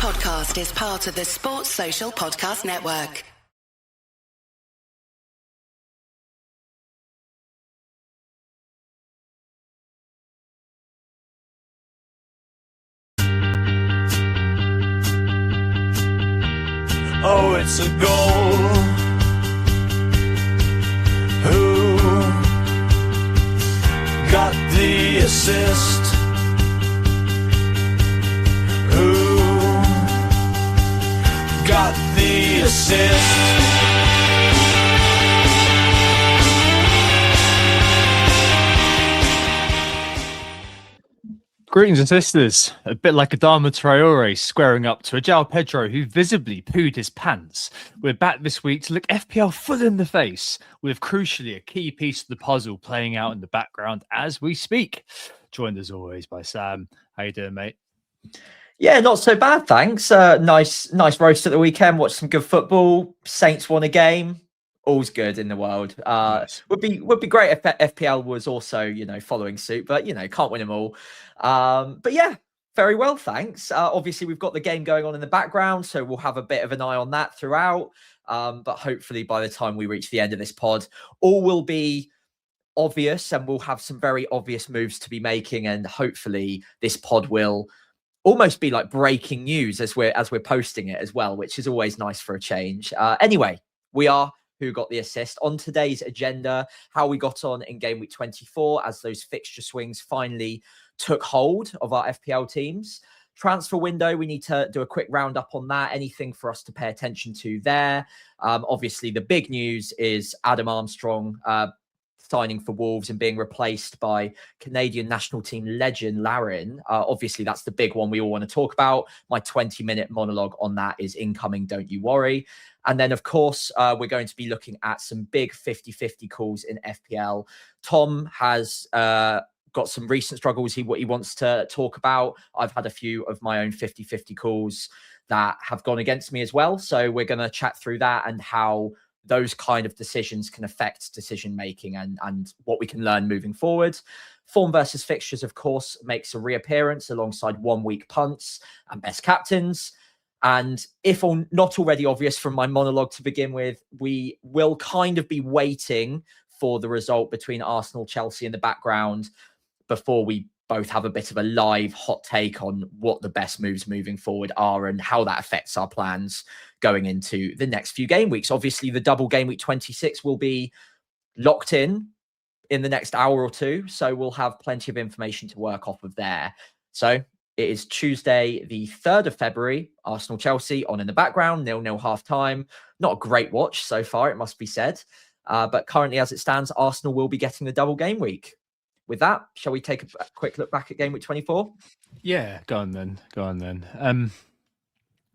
podcast is part of the Sports Social Podcast Network. Oh, it's a goal. Who got the assist? Who got the assist? Greetings and sisters. A bit like Adama Traore squaring up to a João Pedro who visibly pooed his pants. We're back this week to look FPL full in the face with crucially a key piece of the puzzle playing out in the background as we speak. Joined as always by Sam. How you doing, mate? Yeah, not so bad, thanks. Nice roast at the weekend. Watched some good football. Saints won a game. All's good in the world. Nice. Would be great if FPL was also, following suit, but can't win them all. But yeah, very well, thanks. Obviously, we've got the game going on in the background, so we'll have a bit of an eye on that throughout. But hopefully, by the time we reach the end of this pod, all will be obvious, and we'll have some very obvious moves to be making. And hopefully, this pod will almost be like breaking news as we're posting it as well, which is always nice for a change. Anyway, we are who got the assist on today's agenda, how we got on in game week 24 as those fixture swings finally took hold of our FPL teams. Transfer window, we need to do a quick roundup on that. Anything for us to pay attention to there? Obviously, the big news is Adam Armstrong signing for Wolves and being replaced by Canadian national team legend Larin. Obviously, that's the big one we all want to talk about. My 20-minute monologue on that is incoming, don't you worry. And then, of course, we're going to be looking at some big 50-50 calls in FPL. Tom has got some recent struggles what he wants to talk about. I've had a few of my own 50-50 calls that have gone against me as well. So we're going to chat through that and how those kind of decisions can affect decision making and what we can learn moving forward. Form versus fixtures, of course, makes a reappearance alongside 1 week punts and best captains. And if not already obvious from my monologue to begin with, we will kind of be waiting for the result between Arsenal, Chelsea in the background before we both have a bit of a live hot take on what the best moves moving forward are and how that affects our plans going into the next few game weeks. Obviously, the double game week 26 will be locked in the next hour or two. So we'll have plenty of information to work off of there. So it is Tuesday, the 3rd of February, Arsenal-Chelsea on in the background, 0-0 half-time. Not a great watch so far, it must be said. But currently, as it stands, Arsenal will be getting the double game week. With that, shall we take a quick look back at game week 24? Yeah, go on then.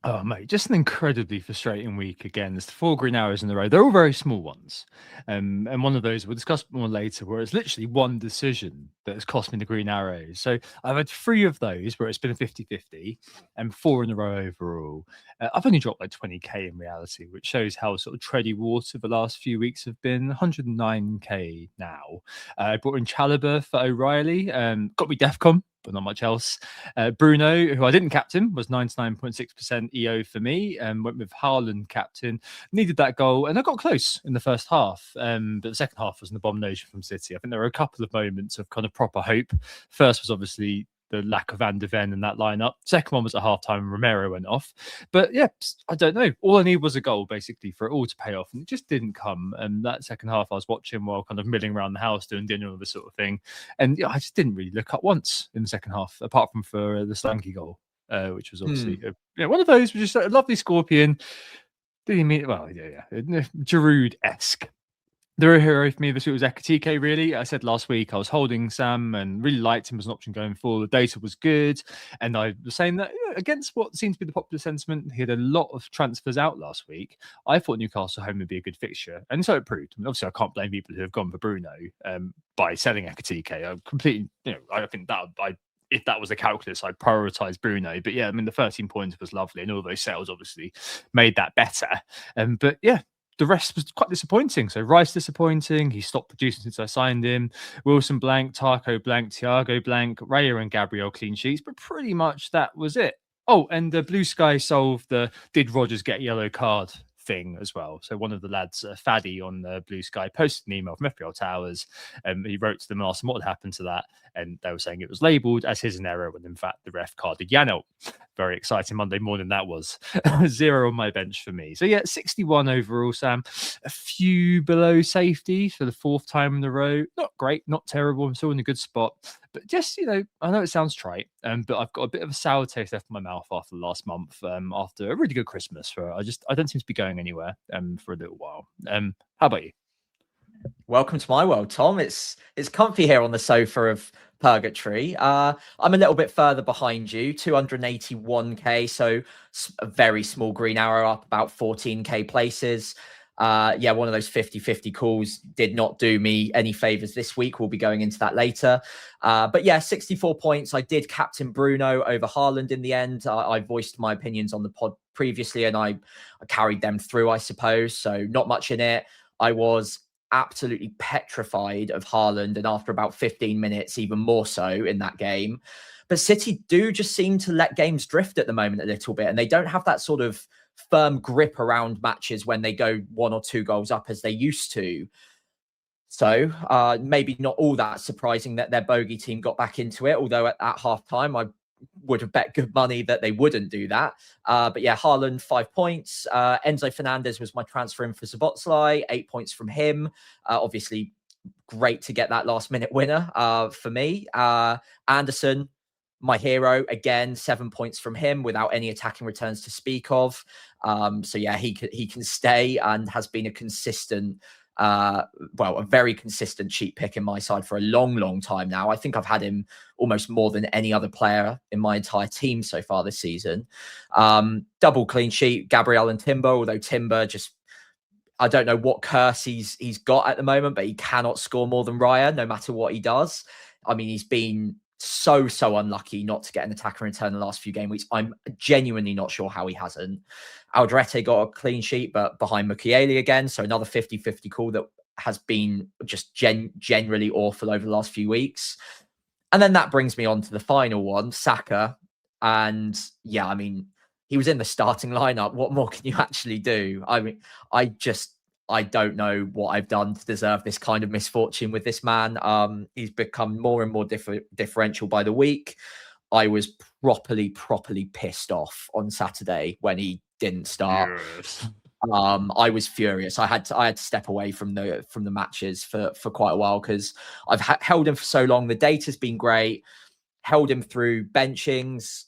Oh, mate, just an incredibly frustrating week again. It's the 4 green arrows in a row. They're all very small ones. And one of those, we'll discuss more later, where it's literally one decision that has cost me the green arrows. So I've had 3 of those where it's been a 50-50 and 4 in a row overall. I've only dropped like 20k in reality, which shows how sort of tready water the last few weeks have been. 109k now. I brought in Chalobah for O'Reilly. Got me Defcon, but not much else. Bruno, who I didn't captain, was 99.6% EO for me. Went with Haaland captain. Needed that goal, and I got close in the first half. But the second half was an abomination from City. I think there were a couple of moments of kind of proper hope. First was obviously the lack of Van de Ven in that lineup. Second one was at halftime and Romero went off. But yeah, I don't know. All I need was a goal basically for it all to pay off, and it just didn't come. And that second half I was watching while kind of milling around the house doing dinner and this sort of thing. And yeah, I just didn't really look up once in the second half, apart from for the Slanky goal, which was obviously one of those, which is a lovely Scorpion. Did he mean well? Yeah, Giroud-esque. The real hero for me this week was Ekatike, really. I said last week I was holding Sam and really liked him as an option going forward. The data was good. And I was saying that against what seems to be the popular sentiment, he had a lot of transfers out last week. I thought Newcastle home would be a good fixture. And so it proved. I mean, obviously, I can't blame people who have gone for Bruno by selling Ekatike. I completely, I think that if that was a calculus, I'd prioritise Bruno. But yeah, I mean, the 13 points was lovely. And all those sales obviously made that better. But yeah, the rest was quite disappointing. So Rice disappointing. He stopped producing since I signed him. Wilson blank, Tarko blank, Thiago blank, Raya and Gabriel clean sheets. But pretty much that was it. Oh, and the Blue Sky solved the did Rogers get a yellow card thing as well. So one of the lads, Faddy on the Blue Sky, posted an email from FPL Towers. He wrote to them and asked them what had happened to that. And they were saying it was labelled as his an error when in fact the ref carded Janelt. Very exciting Monday morning that was. 0 on my bench for me. So yeah, 61 overall, Sam. A few below safety for the 4th time in a row. Not great, not terrible. I'm still in a good spot. But just, I know it sounds trite, but I've got a bit of a sour taste left in my mouth after the last month, after a really good Christmas. I don't seem to be going anywhere for a little while. How about you? Welcome to my world, Tom. It's comfy here on the sofa of purgatory. I'm a little bit further behind you, 281k, so a very small green arrow up about 14k places. One of those 50-50 calls did not do me any favors this week. We'll be going into that later. But yeah, 64 points. I did captain Bruno over Haaland in the end. I voiced my opinions on the pod previously, and I carried them through, I suppose. So not much in it. I was absolutely petrified of Haaland, and after about 15 minutes, even more so in that game. But City do just seem to let games drift at the moment a little bit, and they don't have that sort of firm grip around matches when they go 1 or 2 goals up as they used to. So maybe not all that surprising that their bogey team got back into it, although at half time I would have bet good money that they wouldn't do that. But yeah, Haaland 5 points. Enzo Fernandez was my transfer in for Szoboszlai, 8 points from him. Obviously great to get that last minute winner for me. Anderson, my hero, again, 7 points from him without any attacking returns to speak of. So yeah, he can stay and has been a consistent, a very consistent cheap pick in my side for a long time now. I think I've had him almost more than any other player in my entire team so far this season. Double clean sheet, Gabriel and Timber, although Timber just, I don't know what curse he's got at the moment, but he cannot score more than Raya, no matter what he does. I mean, he's been so unlucky not to get an attacker return in the last few game weeks. I'm genuinely not sure how he hasn't. Aldrete got a clean sheet, but behind Mukiele again. So another 50-50 call that has been just generally awful over the last few weeks. And then that brings me on to the final one, Saka. And yeah, I mean, he was in the starting lineup. What more can you actually do? I mean, I don't know what I've done to deserve this kind of misfortune with this man. He's become more and more differential by the week. I was properly pissed off on Saturday when he didn't start. Yes. I was furious. I had to step away from the matches for quite a while because I've held him for so long. The data's been great. Held him through benchings.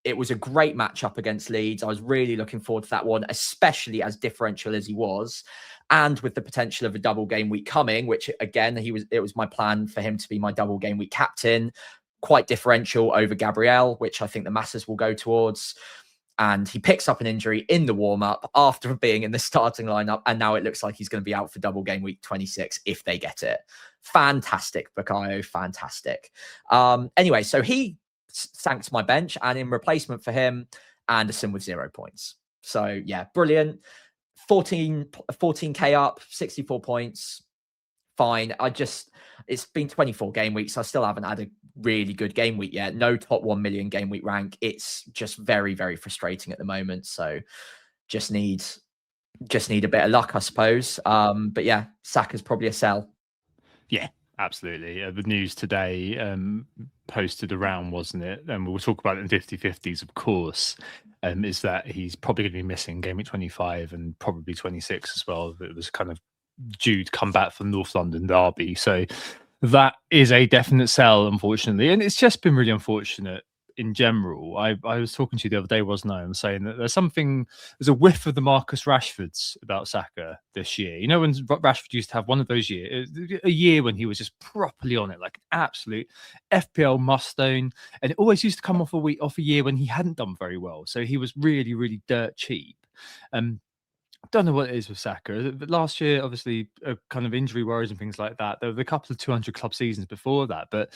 It was a great matchup against Leeds. I was really looking forward to that one, especially as differential as he was. And with the potential of a double game week coming, which again, it was my plan for him to be my double game week captain, quite differential over Gabriel, which I think the masses will go towards. And he picks up an injury in the warm-up after being in the starting lineup. And now it looks like he's going to be out for double game week 26 if they get it. Fantastic, Bukayo, fantastic. Anyway, so he sank to my bench, and in replacement for him, Anderson with 0 points. So yeah, brilliant. 14k up, 64 points. Fine. It's been 24 game weeks. I still haven't had a really good game week yet. No top 1 million game week rank. It's just very frustrating at the moment. So just need a bit of luck, I suppose. But yeah, Saka's probably a sell. Yeah, absolutely. The news today posted around, wasn't it? And we'll talk about it in 50-50s, of course, is that he's probably going to be missing game week 25 and probably 26 as well. It was kind of due to come back from North London derby. So that is a definite sell, unfortunately. And it's just been really unfortunate in general. I was talking to you the other day, wasn't I? I'm saying that there's a whiff of the Marcus Rashfords about Saka this year. You know, when Rashford used to have one of those years, a year when he was just properly on it, like an absolute FPL must-own. And it always used to come off a year when he hadn't done very well. So he was really dirt cheap. Don't know what it is with Saka. Last year, obviously, kind of injury worries and things like that. There were a couple of 200 club seasons before that, but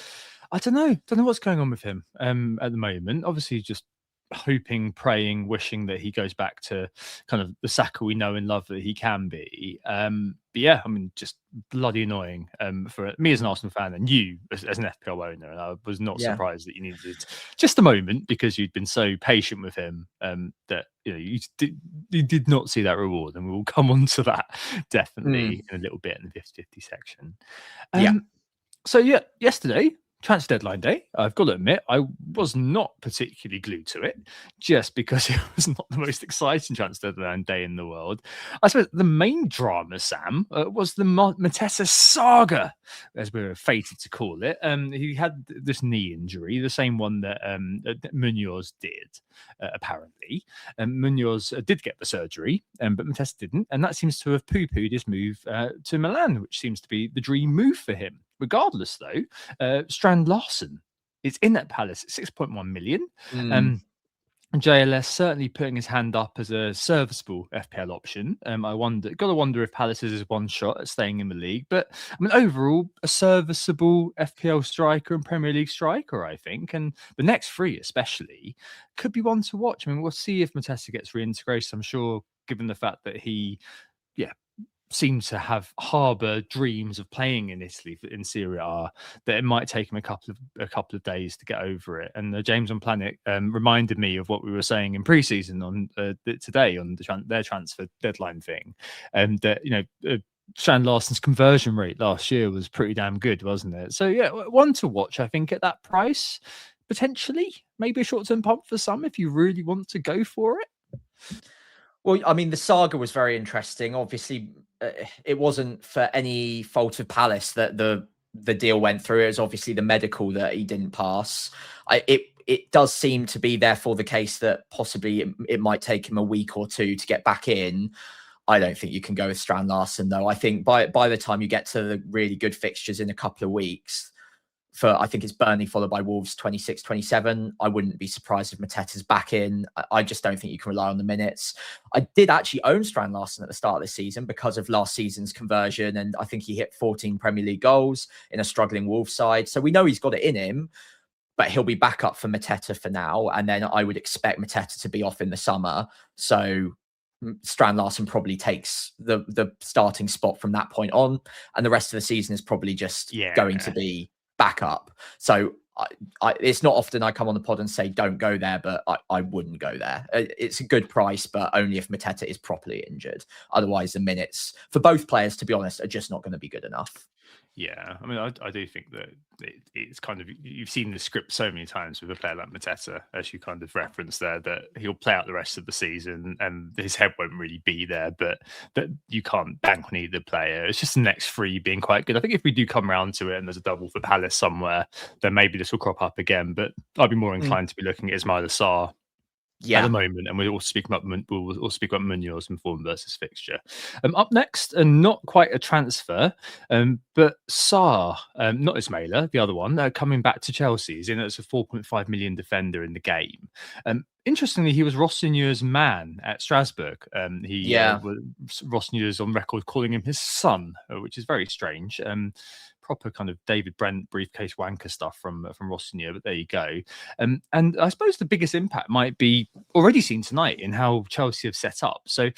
I don't know what's going on with him at the moment. Obviously, just hoping, praying, wishing that he goes back to kind of the Saka we know and love that he can be. But yeah, I mean, just bloody annoying for me as an Arsenal fan and you as an FPL owner. And I was not Yeah. surprised that you needed just a moment because you'd been so patient with him that you did not see that reward. And we'll come on to that definitely in a little bit in the 50-50 section. So yeah, yesterday, transfer deadline day, I've got to admit, I was not particularly glued to it, just because it was not the most exciting transfer deadline day in the world. I suppose the main drama, Sam, was the Mateta saga, as we were fated to call it. He had this knee injury, the same one that Munoz did, apparently. Munoz did get the surgery, but Mateta didn't, and that seems to have poo-pooed his move to Milan, which seems to be the dream move for him. Regardless, though, Strand Larsen is in at Palace at 6.1 million. JLS certainly putting his hand up as a serviceable FPL option. I got to wonder if Palace is his one shot at staying in the league. But I mean, overall, a serviceable FPL striker and Premier League striker, I think. And the next three, especially, could be one to watch. I mean, we'll see if Mateta gets reintegrated. I'm sure, given the fact that he, seems to harbour dreams of playing in Italy in Serie A, that it might take him a couple of days to get over it. And James on Planet reminded me of what we were saying in pre-season on today on their transfer deadline thing, and that Strand Larsen's conversion rate last year was pretty damn good, wasn't it? So yeah, one to watch, I think, at that price. Potentially, maybe a short-term pump for some if you really want to go for it. Well, I mean, the saga was very interesting. Obviously, it wasn't for any fault of Palace that the deal went through. It was obviously the medical that he didn't pass. It does seem to be therefore the case that possibly it might take him a week or two to get back in. I don't think you can go with Strand Larsen, though. I think by the time you get to the really good fixtures in a couple of weeks, I think it's Burnley followed by Wolves 26-27. I wouldn't be surprised if Mateta's back in. I just don't think you can rely on the minutes. I did actually own Strand Larsen at the start of the season because of last season's conversion. And I think he hit 14 Premier League goals in a struggling Wolves side. So we know he's got it in him, but he'll be back up for Mateta for now. And then I would expect Mateta to be off in the summer. So Strand Larsen probably takes the starting spot from that point on. And the rest of the season is probably just going to be back up. So it's not often I come on the pod and say don't go there, but I wouldn't go there. It's a good price, but only if Mateta is properly injured. Otherwise, the minutes for both players, to be honest, are just not going to be good enough. Yeah, I mean, I do think that it's kind of, you've seen the script so many times with a player like Mateta, as you kind of referenced there, that he'll play out the rest of the season and his head won't really be there, but that you can't bank on either player. It's just the next three being quite good. I think if we do come around to it and there's a double for Palace somewhere, then maybe this will crop up again, but I'd be more inclined to be looking at Ismail Assar at the moment, and we'll also speak about Munoz and form versus fixture. Up next, and not quite a transfer, but Sarr, not Ismaila, the other one, coming back to Chelsea. He's in as a 4.5 million defender in the game. Interestingly, he was Rossigneur's man at Strasbourg. Rossigneur's on record calling him his son, which is very strange. Proper kind of David Brent briefcase wanker stuff from Rossigneur, but there you go. And I suppose the biggest impact might be already seen tonight in how Chelsea have set up. So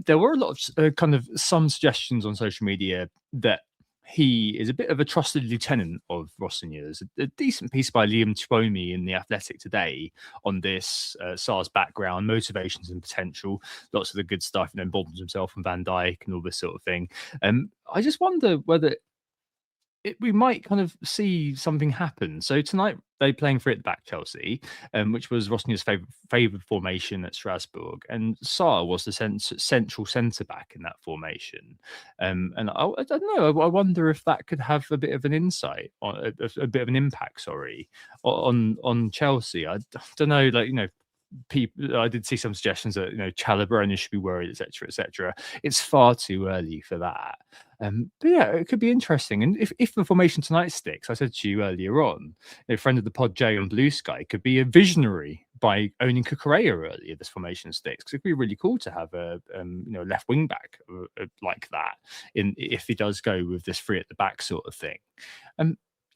there were a lot of some suggestions on social media that he is a bit of a trusted lieutenant of Rossigneur's. A decent piece by Liam Twomey in The Athletic today on this, Sarr's background, motivations and potential, lots of the good stuff, involvement himself and Van Dijk and all this sort of thing. I just wonder whether we might kind of see something happen. So tonight they're playing free at the back, Chelsea, which was Rossigneur's favoured formation at Strasbourg, and Sarr was the central centre back in that formation. And I don't know. I wonder if that could have a bit of an insight on a bit of an impact. On Chelsea. I don't know. People, I did see some suggestions that Chalobah should be worried, etc. It's far too early for that. But yeah, it could be interesting. And if the formation tonight sticks, I said to you earlier on, a friend of the pod, Jay on Blue Sky, could be a visionary by owning Cucurella early if this formation sticks. Because it'd be really cool to have a left wing back like that if he does go with this free at the back sort of thing.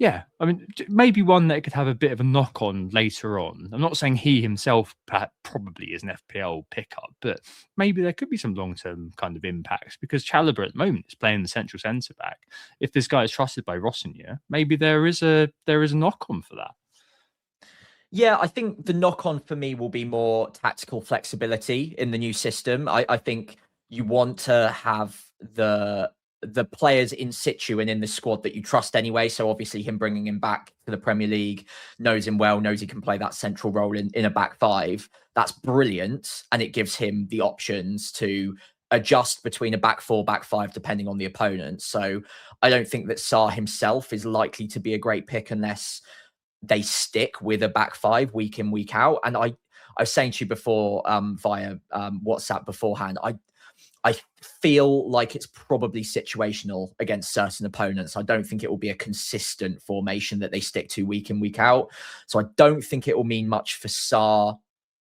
Yeah, I mean, maybe one that could have a bit of a knock on later on. I'm not saying he himself probably is an FPL pickup, but maybe there could be some long term kind of impacts because Chalobah at the moment is playing the central centre back. If this guy is trusted by Rossignol, maybe there is a knock on for that. Yeah, I think the knock on for me will be more tactical flexibility in the new system. I think you want to have the players in situ and in the squad that you trust anyway. So obviously him bringing him back to the Premier League, knows him well, knows he can play that central role in a back five. That's brilliant. And it gives him the options to adjust between a back four, back five, depending on the opponent. So I don't think that Sarr himself is likely to be a great pick unless they stick with a back five week in, week out. And I was saying to you before via WhatsApp beforehand, I feel like it's probably situational against certain opponents. I don't think it will be a consistent formation that they stick to week in, week out. So I don't think it will mean much for Sarr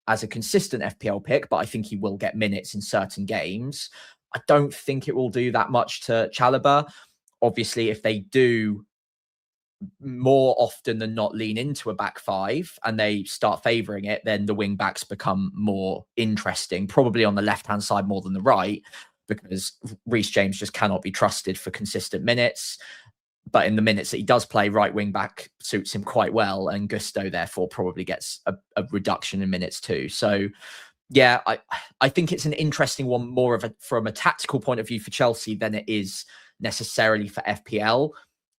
as a consistent FPL pick, but I think he will get minutes in certain games. I don't think it will do that much to Chalobah. Obviously, if they do more often than not lean into a back five and they start favouring it, then the wing backs become more interesting, probably on the left-hand side more than the right, because Reece James just cannot be trusted for consistent minutes. But in the minutes that he does play, right wing back suits him quite well, and Gusto therefore probably gets a reduction in minutes too. So yeah, I think it's an interesting one, more of a from a tactical point of view for Chelsea than it is necessarily for FPL.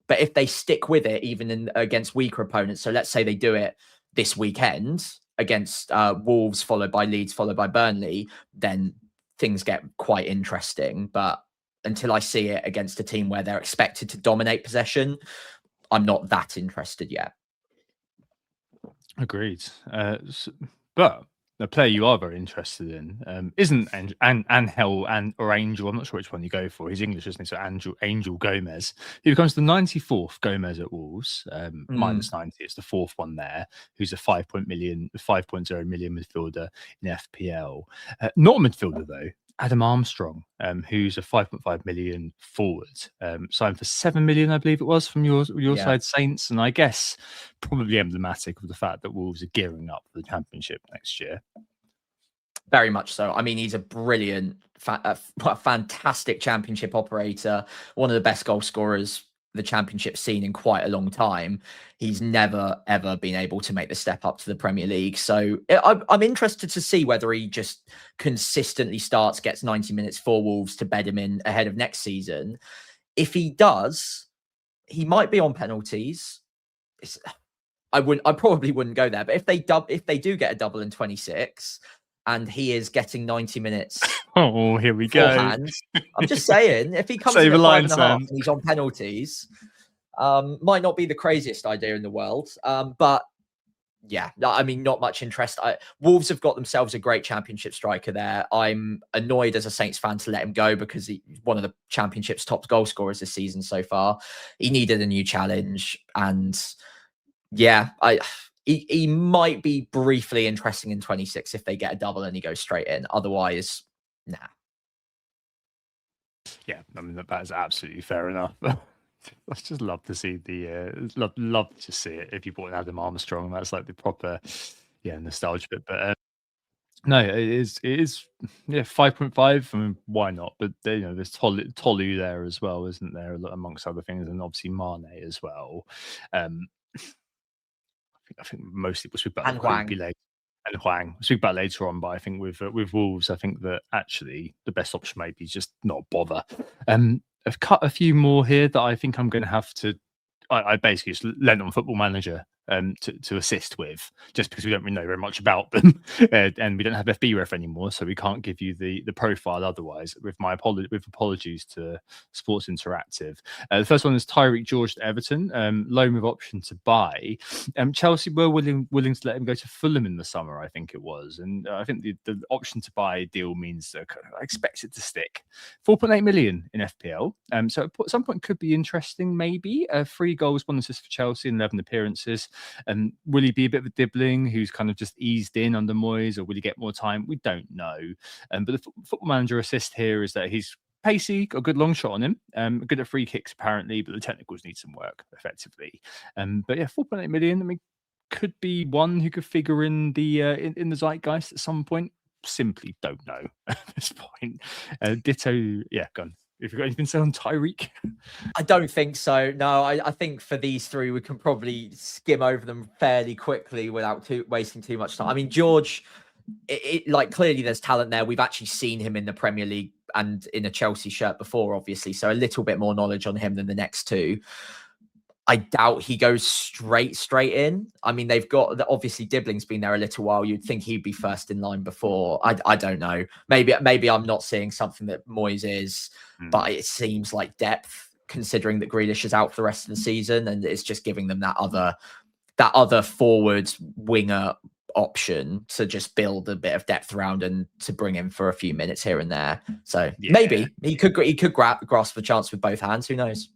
But if they stick with it, even against weaker opponents, so let's say they do it this weekend against Wolves, followed by Leeds, followed by Burnley, then things get quite interesting. But until I see it against a team where they're expected to dominate possession, I'm not that interested yet. Agreed. But the player you are very interested in isn't Angel or Angel. I'm not sure which one you go for. He's English, isn't he? So Angel Gomez. He becomes the 94th Gomez at Wolves, minus 90. It's the fourth one there. Who's a 5.0 million midfielder in FPL. Not a midfielder though. Adam Armstrong, who's a 5.5 million forward, signed for 7 million, I believe it was, from your side, Saints. And I guess probably emblematic of the fact that Wolves are gearing up for the Championship next year. Very much so. I mean, he's a brilliant, fantastic Championship operator, one of the best goal scorers the Championship's seen in quite a long time. He's never, ever been able to make the step up to the Premier League. So I'm interested to see whether he just consistently starts, gets 90 minutes for Wolves to bed him in ahead of next season. If he does, he might be on penalties. I probably wouldn't go there. But if they do get a double in 26 and he is getting 90 minutes. Oh, here we go. I'm just saying, if he comes in at 5.5 and he's on penalties, might not be the craziest idea in the world. But yeah, I mean, not much interest. Wolves have got themselves a great Championship striker there. I'm annoyed as a Saints fan to let him go because he's one of the Championship's top goal scorers this season so far. He needed a new challenge. And yeah, he might be briefly interesting in 26 if they get a double and he goes straight in. Otherwise, nah. Yeah, I mean that is absolutely fair enough. I just love to see love to see it. If you bought an Adam Armstrong, that's like the proper nostalgia bit. But no, it is 5.5. I mean, why not? But there's Tolu there as well, isn't there? Amongst other things, and obviously Mane as well. I think mostly we'll speak about later. And Huang. We'll speak about later on, but I think with Wolves, I think that actually the best option maybe is just not bother. I've cut a few more here that I think I'm going to have to. I basically just lent on Football Manager to assist with, just because we don't really know very much about them, and we don't have FBref anymore, so we can't give you the profile otherwise. With apologies to Sports Interactive. The first one is Tyreek George to Everton, loan with option to buy. Chelsea were willing to let him go to Fulham in the summer, I think it was, and I think the option to buy deal means I expect it to stick. 4.8 million in FPL, so at some point could be interesting. Maybe 3 goals, 1 assist for Chelsea in 11 appearances. And will he be a bit of a dibbling who's kind of just eased in under Moyes, or will he get more time? We don't know. But the Football Manager assist here is that he's pacey, got a good long shot on him. Good at free kicks apparently, but the technicals need some work effectively. But yeah, 4.8 million. I mean, could be one who could figure in the in the zeitgeist at some point. Simply don't know at this point. Ditto. Yeah, go on. If you've got anything to say on Tyreek. I don't think so. No, I think for these three, we can probably skim over them fairly quickly without wasting too much time. I mean, George, like clearly there's talent there. We've actually seen him in the Premier League and in a Chelsea shirt before, obviously. So a little bit more knowledge on him than the next two. I doubt he goes straight in. I mean, they've got obviously Dibling's been there a little while. You'd think he'd be first in line before. I don't know. Maybe I'm not seeing something that Moyes is, but it seems like depth, considering that Grealish is out for the rest of the season, and it's just giving them that other forward winger option to just build a bit of depth around and to bring him for a few minutes here and there. So maybe he could grasp the chance with both hands. Who knows?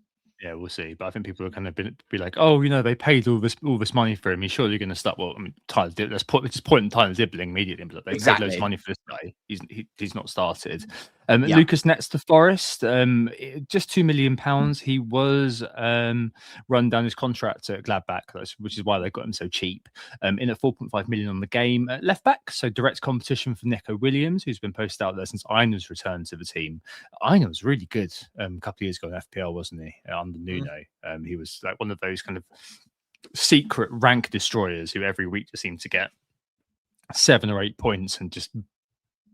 Yeah, we'll see. But I think people are kind of be like, oh, they paid all this money for him. He's surely going to start. Well, I mean, let's just point Tyler Dibbling immediately. But they paid loads of money for this guy. He's not started. Lucas Nets to Forest, just £2 million. He was run down his contract at Gladbach, which is why they got him so cheap. In at 4.5 million on the game. Left back, so direct competition for Neco Williams, who's been posted out there since Einar's returned to the team. Einar was really good a couple of years ago in FPL, wasn't he? Under Nuno. He was like one of those kind of secret rank destroyers who every week just seemed to get 7 or 8 points and just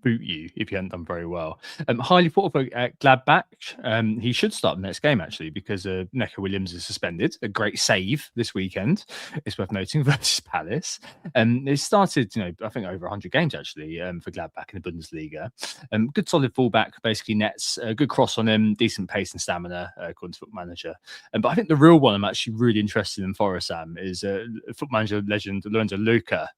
boot you if you hadn't done very well. Highly thought of at Gladbach. He should start the next game actually because Neco Williams is suspended. A great save this weekend. It's worth noting versus Palace. They started, I think over 100 games actually for Gladbach in the Bundesliga. Good solid fullback, basically Nets. Good cross on him, decent pace and stamina according to Foot Manager. But I think the real one I'm actually really interested in for Sam is Foot Manager legend Lorenzo Luca.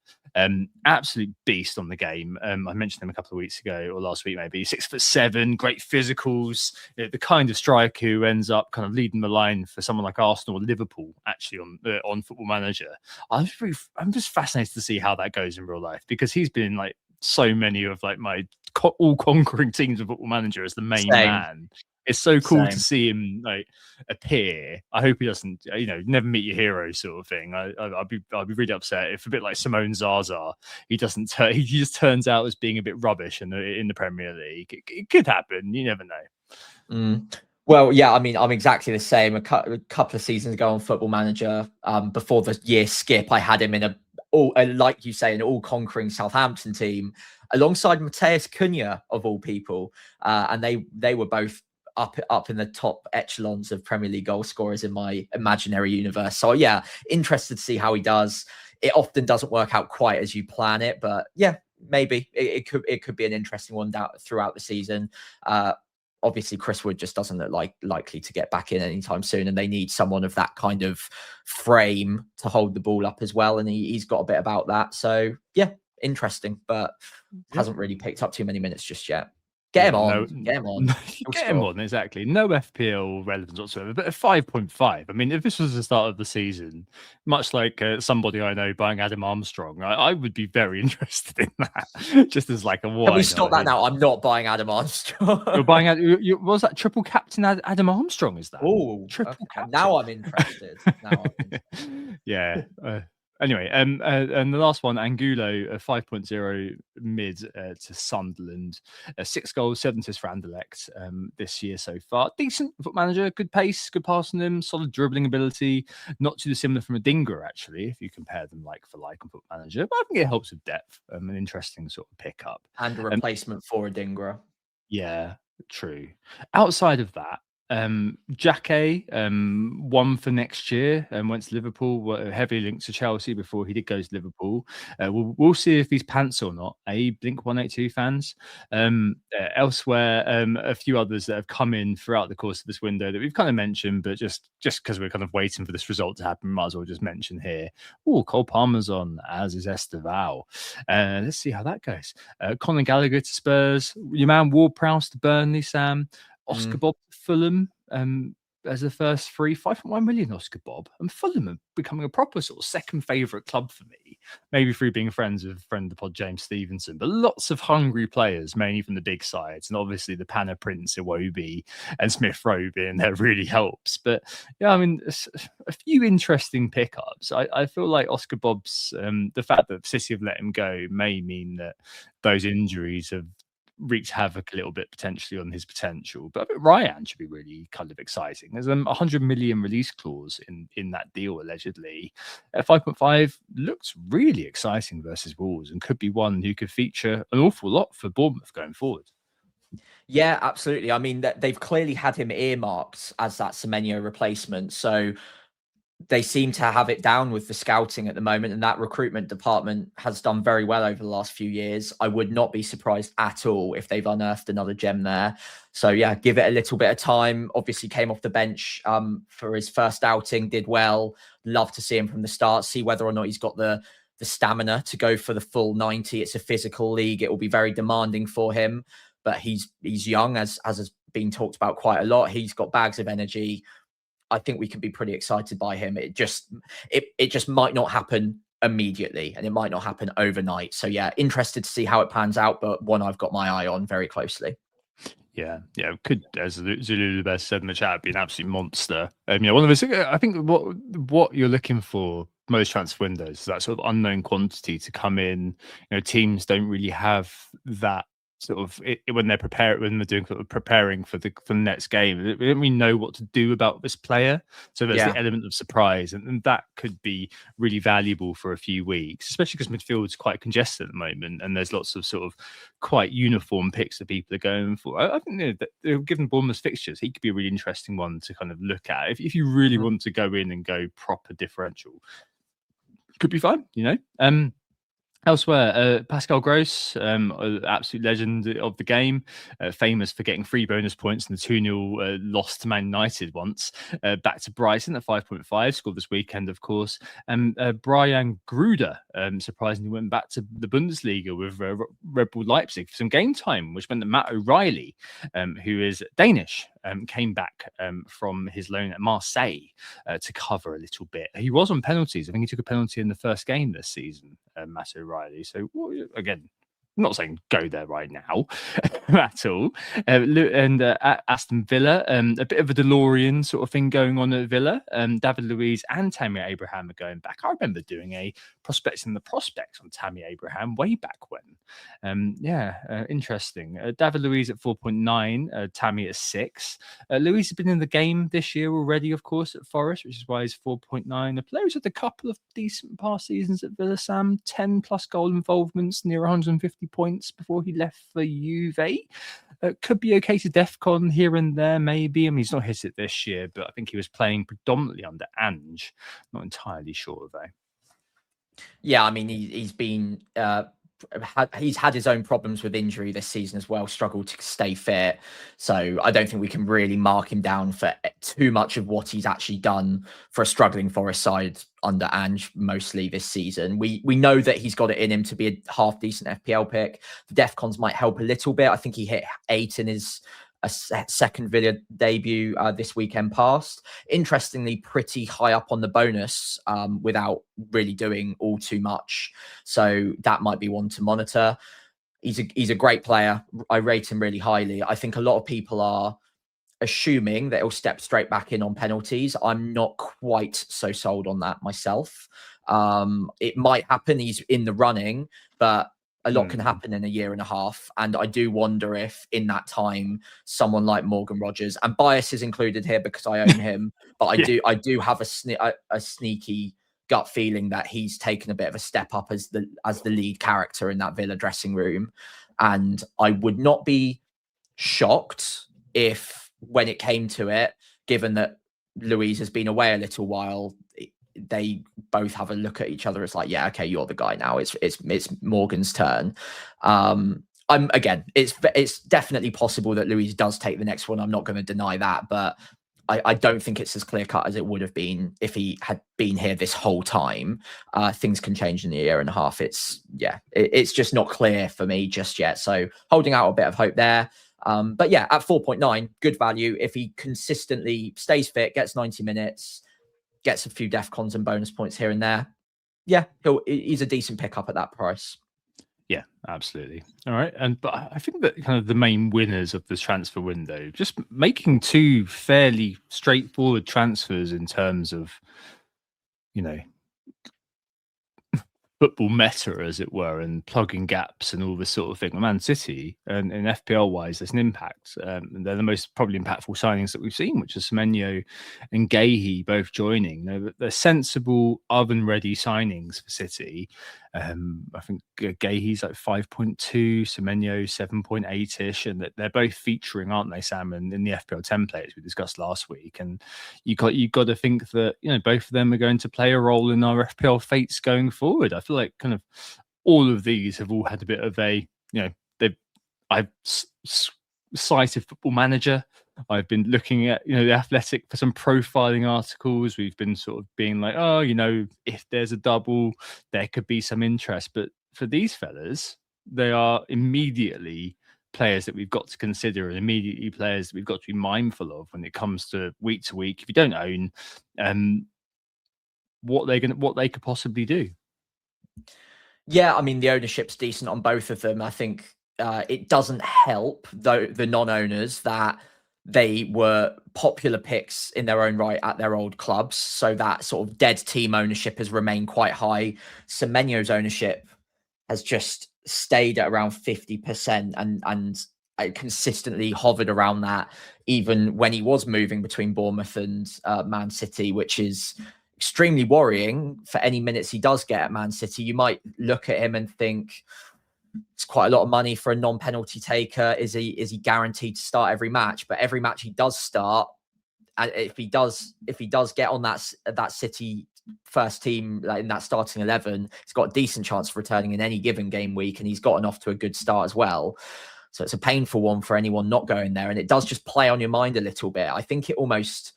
Absolute beast on the game. I mentioned him a couple of weeks ago or last week maybe. 6'7", great physicals, the kind of striker who ends up kind of leading the line for someone like Arsenal or Liverpool actually on Football Manager. I'm just fascinated to see how that goes in real life because he's been like so many of like my all conquering teams of Football Manager as the main man. It's so cool to see him like appear. I hope he doesn't, never meet your hero sort of thing. I'll be really upset if a bit like Simone Zaza, he just turns out as being a bit rubbish in the Premier League. It could happen. You never know. Well, yeah, I mean, I'm exactly the same. A couple of seasons ago on Football Manager, before the year skip, I had him in like you say, an all-conquering Southampton team alongside Mateus Cunha of all people, and they were both up in the top echelons of Premier League goal scorers in my imaginary universe. So yeah, interested to see how he does. It often doesn't work out quite as you plan it, but yeah, maybe it could be an interesting one throughout the season. Obviously, Chris Wood just doesn't look likely to get back in anytime soon, and they need someone of that kind of frame to hold the ball up as well. And he's got a bit about that. So yeah, interesting, but hasn't really picked up too many minutes just yet. Get him on. Get him on, exactly. No FPL relevance whatsoever, but a 5.5. I mean, if this was the start of the season, much like somebody I know buying Adam Armstrong, I would be very interested in that. Just as like a why. Can we stop that now? I'm not buying Adam Armstrong. You're buying what was that triple captain Adam Armstrong? Is that? Oh, triple captain. Now I'm interested. Yeah. Anyway, and the last one, Angulo, a 5.0 mid to Sunderland, 6 goals, 7 assists for Anderlecht this year so far. Decent Foot Manager, good pace, good passing him, solid dribbling ability. Not too dissimilar from a Dinger, actually, if you compare them like for like on Foot Manager. But I think it helps with depth, an interesting sort of pickup. And a replacement for a Dinger. Yeah, true. Outside of that, Jacquet won for next year and went to Liverpool, heavily linked to Chelsea before he did go to Liverpool. We'll see if he's pants or not. Blink 182 fans. Elsewhere, a few others that have come in throughout the course of this window that we've kind of mentioned, but just because we're kind of waiting for this result to happen, might as well just mention here. Cole Palmer's on, as is Esteval. Let's see how that goes. Conor Gallagher to Spurs. Your man Ward-Prowse to Burnley, Sam. Oscar Bob to Fulham. as the first three, 5.1 million Oscar Bob, and Fulham are becoming a proper sort of second favourite club for me. Maybe through being friends with friend of the pod James Stevenson, but lots of hungry players, mainly from the big sides, and obviously the Panna Prince, Iwobi, and Smith Rowe being there really helps. But yeah, I mean, a few interesting pickups. I feel like Oscar Bob's the fact that City have let him go may mean that those injuries have wreaked havoc a little bit potentially on his potential. But I think Ryan should be really kind of exciting. There's a 100 million release clause in that deal allegedly. At 5.5 looks really exciting versus Wolves and could be one who could feature an awful lot for Bournemouth going forward. Yeah, absolutely. I mean, they've clearly had him earmarked as that Semenyo replacement. So they seem to have it down with the scouting at the moment, and that recruitment department has done very well over the last few years. I would not be surprised at all if they've unearthed another gem there. So yeah, give it a little bit of time. Obviously came off the bench for his first outing, did well. Love to see him from the start, see whether or not he's got the stamina to go for the full 90. It's a physical league. It will be very demanding for him, but he's young, as has been talked about quite a lot. He's got bags of energy. I think we can be pretty excited by him. It just might not happen immediately, and it might not happen overnight. So yeah, interested to see how it pans out, but one I've got my eye on very closely. Yeah, could, as Zulu the best said in the chat, be an absolute monster. One of those. I think what you're looking for most transfer windows is that sort of unknown quantity to come in. Teams don't really have that sort of when they're doing sort of preparing for the next game. We don't really know what to do about this player, so there's the element of surprise, and that could be really valuable for a few weeks, especially because midfield's quite congested at the moment, and there's lots of sort of quite uniform picks that people are going for. I think that given Bournemouth's fixtures, he could be a really interesting one to kind of look at if you really want to go in and go proper differential. Could be fun, Elsewhere, Pascal Gross, absolute legend of the game, famous for getting 3 bonus points in the 2-0 loss to Man United once, back to Brighton at 5.5, scored this weekend, of course. And Brian Gruder, surprisingly, went back to the Bundesliga with Red Bull Leipzig for some game time, which meant that Matt O'Reilly, who is Danish, came back from his loan at Marseille to cover a little bit. He was on penalties. I think he took a penalty in the first game this season, Matt O'Reilly. So, again, I'm not saying go there right now at all. And at Aston Villa, a bit of a DeLorean sort of thing going on at Villa. David Luiz and Tammy Abraham are going back. I remember doing a prospecting the prospects on Tammy Abraham way back when. Interesting. David Luiz at 4.9, Tammy at 6. Luiz has been in the game this year already, of course, at Forest, which is why he's 4.9. The player's had a couple of decent past seasons at Villa, Sam. 10 plus goal involvements, near 150 points before he left for Juve. Could be okay to DEFCON here and there, maybe. I mean, he's not hit it this year, but I think he was playing predominantly under Ange. Not entirely sure, though. Yeah, I mean, he's been... he's had his own problems with injury this season as well, struggled to stay fit. So I don't think we can really mark him down for too much of what he's actually done for a struggling Forest side under Ange mostly this season. We know that he's got it in him to be a half decent FPL pick. The DEFCONs might help a little bit. I think he hit 8 in his second Villa debut this weekend past. Interestingly, pretty high up on the bonus without really doing all too much. So that might be one to monitor. He's a great player. I rate him really highly. I think a lot of people are assuming that he'll step straight back in on penalties. I'm not quite so sold on that myself. It might happen. He's in the running, but a lot can happen in a year and a half. And I do wonder if in that time, someone like Morgan Rogers, and bias is included here because I own him, but I do have a sneaky gut feeling that he's taken a bit of a step up as the lead character in that Villa dressing room. And I would not be shocked if when it came to it, given that Luiz has been away a little while, they both have a look at each other. It's like, yeah, okay, you're the guy now. It's Morgan's turn. It's definitely possible that Luiz does take the next one. I'm not going to deny that, but I don't think it's as clear cut as it would have been if he had been here this whole time. Things can change in a year and a half. It's just not clear for me just yet. So holding out a bit of hope there. But yeah, at 4.9, good value. If he consistently stays fit, gets 90 minutes, gets a few DEFCONs and bonus points here and there, yeah, he's a decent pickup at that price. Yeah, absolutely. All right. But I think that kind of the main winners of this transfer window, just making two fairly straightforward transfers in terms of, football meta, as it were, and plugging gaps and all this sort of thing. Man City, and FPL wise, there's an impact. And they're the most probably impactful signings that we've seen, which is Semenyo and Gahey both joining. They're sensible, oven-ready signings for City. I think Gahey's like 5.2, Semenyo 7.8ish, and they're both featuring, aren't they, Sam, in the FPL templates we discussed last week. And you got to think that both of them are going to play a role in our FPL fates going forward. I feel like kind of all of these have all had a bit of a I've cited Football Manager. I've been looking at the Athletic for some profiling articles. We've been sort of being like, if there's a double, there could be some interest. But for these fellas, they are immediately players that we've got to consider, and immediately players that we've got to be mindful of when it comes to week. If you don't own, what they could possibly do. Yeah, I mean, the ownership's decent on both of them. I think it doesn't help though the non-owners that they were popular picks in their own right at their old clubs. So that sort of dead team ownership has remained quite high. Semenyo's ownership has just stayed at around 50% and consistently hovered around that, even when he was moving between Bournemouth and Man City, which is extremely worrying for any minutes he does get at Man City. You might look at him and think, it's quite a lot of money for a non-penalty taker. Is he guaranteed to start every match? But every match he does start, and if he does get on that City first team, like in that starting 11, he's got a decent chance of returning in any given game week, and he's gotten off to a good start as well. So it's a painful one for anyone not going there, and it does just play on your mind a little bit. I think it almost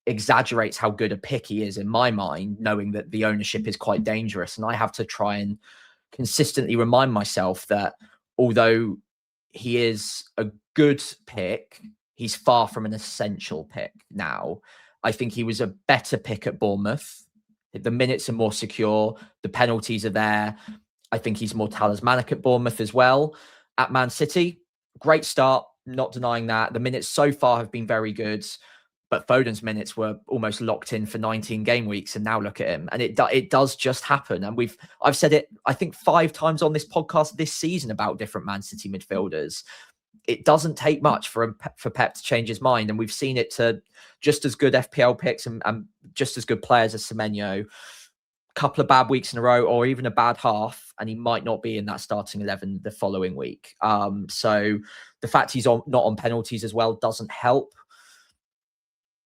exaggerates how good a pick he is in my mind, knowing that the ownership is quite dangerous, and I have to try and consistently remind myself that although he is a good pick, he's far from an essential pick now. I think he was a better pick at Bournemouth. The minutes are more secure. The penalties are there. I think he's more talismanic at Bournemouth as well. At Man City, great start, not denying that. The minutes so far have been very good, but Foden's minutes were almost locked in for 19 game weeks, and now look at him. And it does just happen. And I've said it, I think 5 times on this podcast this season about different Man City midfielders. It doesn't take much for Pep to change his mind, and we've seen it to just as good FPL picks and just as good players as Semenyo. Couple of bad weeks in a row, or even a bad half, and he might not be in that starting 11 the following week. So the fact he's not on penalties as well doesn't help.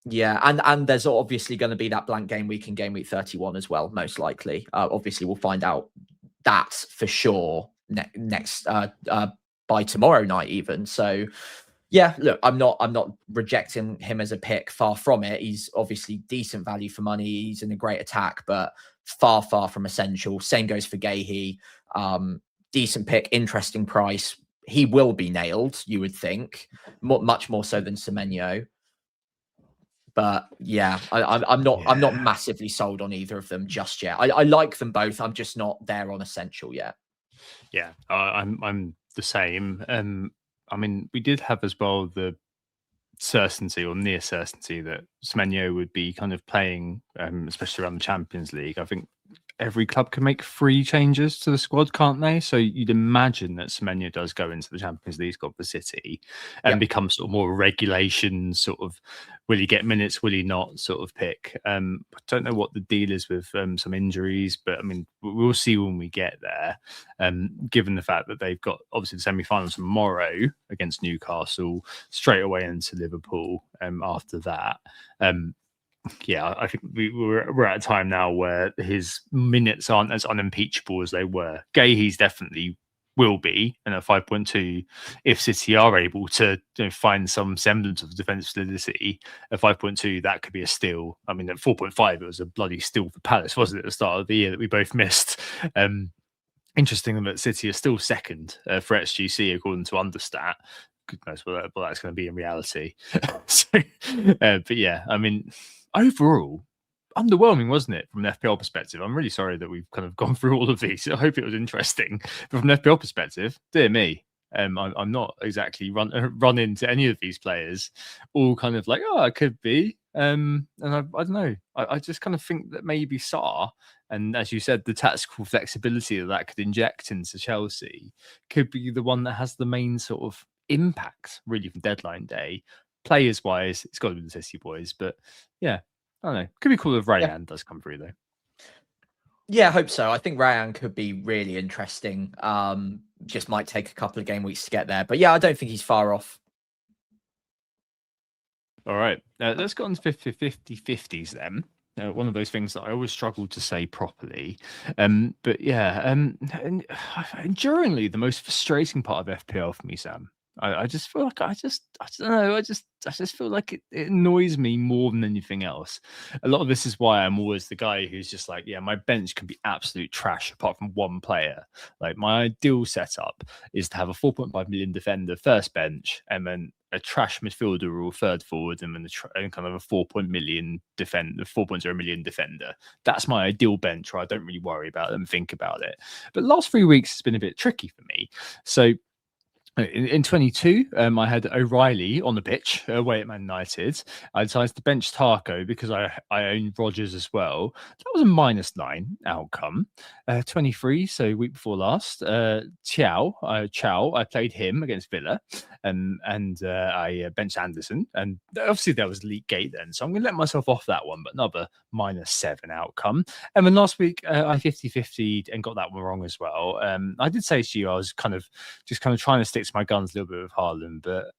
Yeah, and there's obviously going to be that blank game week in game week 31 as well, most likely. Obviously, we'll find out that for sure next by tomorrow night even. So, yeah, look, I'm not rejecting him as a pick. Far from it. He's obviously decent value for money. He's in a great attack, but far from essential. Same goes for Gahey. Decent pick, interesting price. He will be nailed, you would think, much more so than Semenyo. But yeah, I'm not massively sold on either of them just yet. I like them both. I'm just not there on essential yet. Yeah, I'm the same. I mean, we did have as well the certainty or near certainty that Semenyo would be kind of playing, especially around the Champions League. I think every club can make 3 changes to the squad, can't they? So you'd imagine that Semenyo does go into the Champions League squad for City and become sort of more regulation, sort of will he get minutes, will he not sort of pick. I don't know what the deal is with some injuries, but I mean, we'll see when we get there. Given the fact that they've got obviously the semi-finals tomorrow against Newcastle, straight away into Liverpool after that. Yeah, I think we're at a time now where his minutes aren't as unimpeachable as they were. Gahey's definitely will be, and at 5.2, if City are able to find some semblance of defensive solidity, at 5.2, that could be a steal. I mean, at 4.5, it was a bloody steal for Palace, wasn't it, at the start of the year that we both missed? Interesting that City are still second for XGC according to Understat. good knows what that's going to be in reality. But yeah, I mean, overall, underwhelming, wasn't it, from an FPL perspective? I'm really sorry that we've kind of gone through all of these. I hope it was interesting, but from an FPL perspective, dear me, I'm not exactly run into any of these players, all kind of like, oh, it could be. And I don't know. I just kind of think that maybe Sarr, and as you said, the tactical flexibility that could inject into Chelsea could be the one that has the main sort of impact, really, from deadline day. Players wise, it's got to be the City boys, but yeah, I don't know. Could be cool if Rayan does come through though. Yeah, I hope so. I think Rayan could be really interesting. Just might take a couple of game weeks to get there, but yeah, I don't think he's far off. All right, let's go on to 50-50-50s then. One of those things that I always struggle to say properly. But yeah, enduringly, the most frustrating part of FPL for me, Sam. I just feel like I don't know. I just feel like it annoys me more than anything else. A lot of this is why I'm always the guy who's just like, yeah, my bench can be absolute trash apart from one player. Like my ideal setup is to have a 4.5 million defender first bench, and then a trash midfielder or third forward, and then kind of a 4.0 million defender. That's my ideal bench, where I don't really worry about it and think about it. But the last 3 weeks has been a bit tricky for me. So in 22, I had O'Reilly on the pitch away at Man United. I decided to bench Tarko because I own Rodgers as well. That was a -9 outcome. 23, so week before last, Chow, I played him against Villa, and I benched Anderson. And obviously there was League Gate then, so I'm going to let myself off that one, but another -7 outcome. And then last week, I 50-50'd and got that one wrong as well. I did say to you, I was kind of trying to stick to my guns a little bit with Haaland, but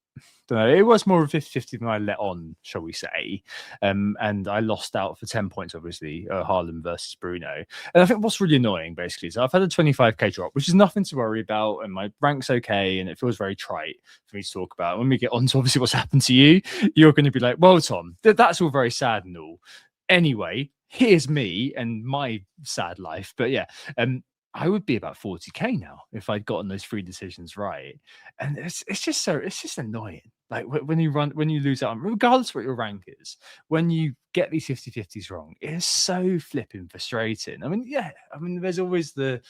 don't know, it was more of 50-50 than I let on, shall we say. And I lost out for 10 points, obviously, Haaland versus Bruno. And I think what's really annoying, basically, so I've had a 25k drop, which is nothing to worry about, and my rank's okay, and it feels very trite for me to talk about. When we get on to obviously what's happened to you, you're going to be like, well, Tom, that's all very sad and all. Anyway, here's me and my sad life. But yeah, I would be about 40k now if I'd gotten those 3 decisions right. And it's just annoying. Like when you lose out, regardless of what your rank is, when you get these 50-50s wrong, it is so flipping frustrating. I mean, there's always the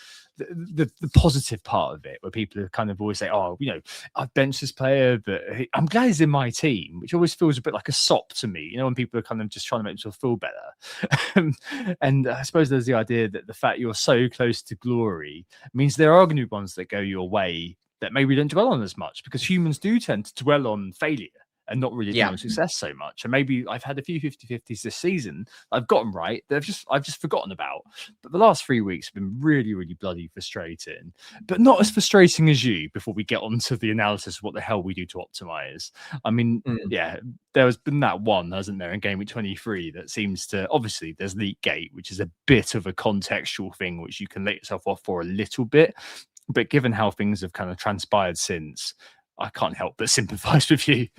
positive part of it where people are kind of always say, oh, I've benched this player, but I'm glad he's in my team, which always feels a bit like a sop to me, when people are kind of just trying to make themselves feel better. And I suppose there's the idea that the fact you're so close to glory means there are going to be ones that go your way that maybe don't dwell on as much, because humans do tend to dwell on failure and not really on success so much. And maybe I've had a few 50-50s this season I've gotten right that I've just forgotten about. But the last 3 weeks have been really, really bloody frustrating, but not as frustrating as you, before we get onto the analysis of what the hell we do to optimize. I mean, yeah, there has been that one, hasn't there, in game week 23 that seems to, obviously there's League Gate, which is a bit of a contextual thing, which you can let yourself off for a little bit. But given how things have kind of transpired since, I can't help but sympathise with you.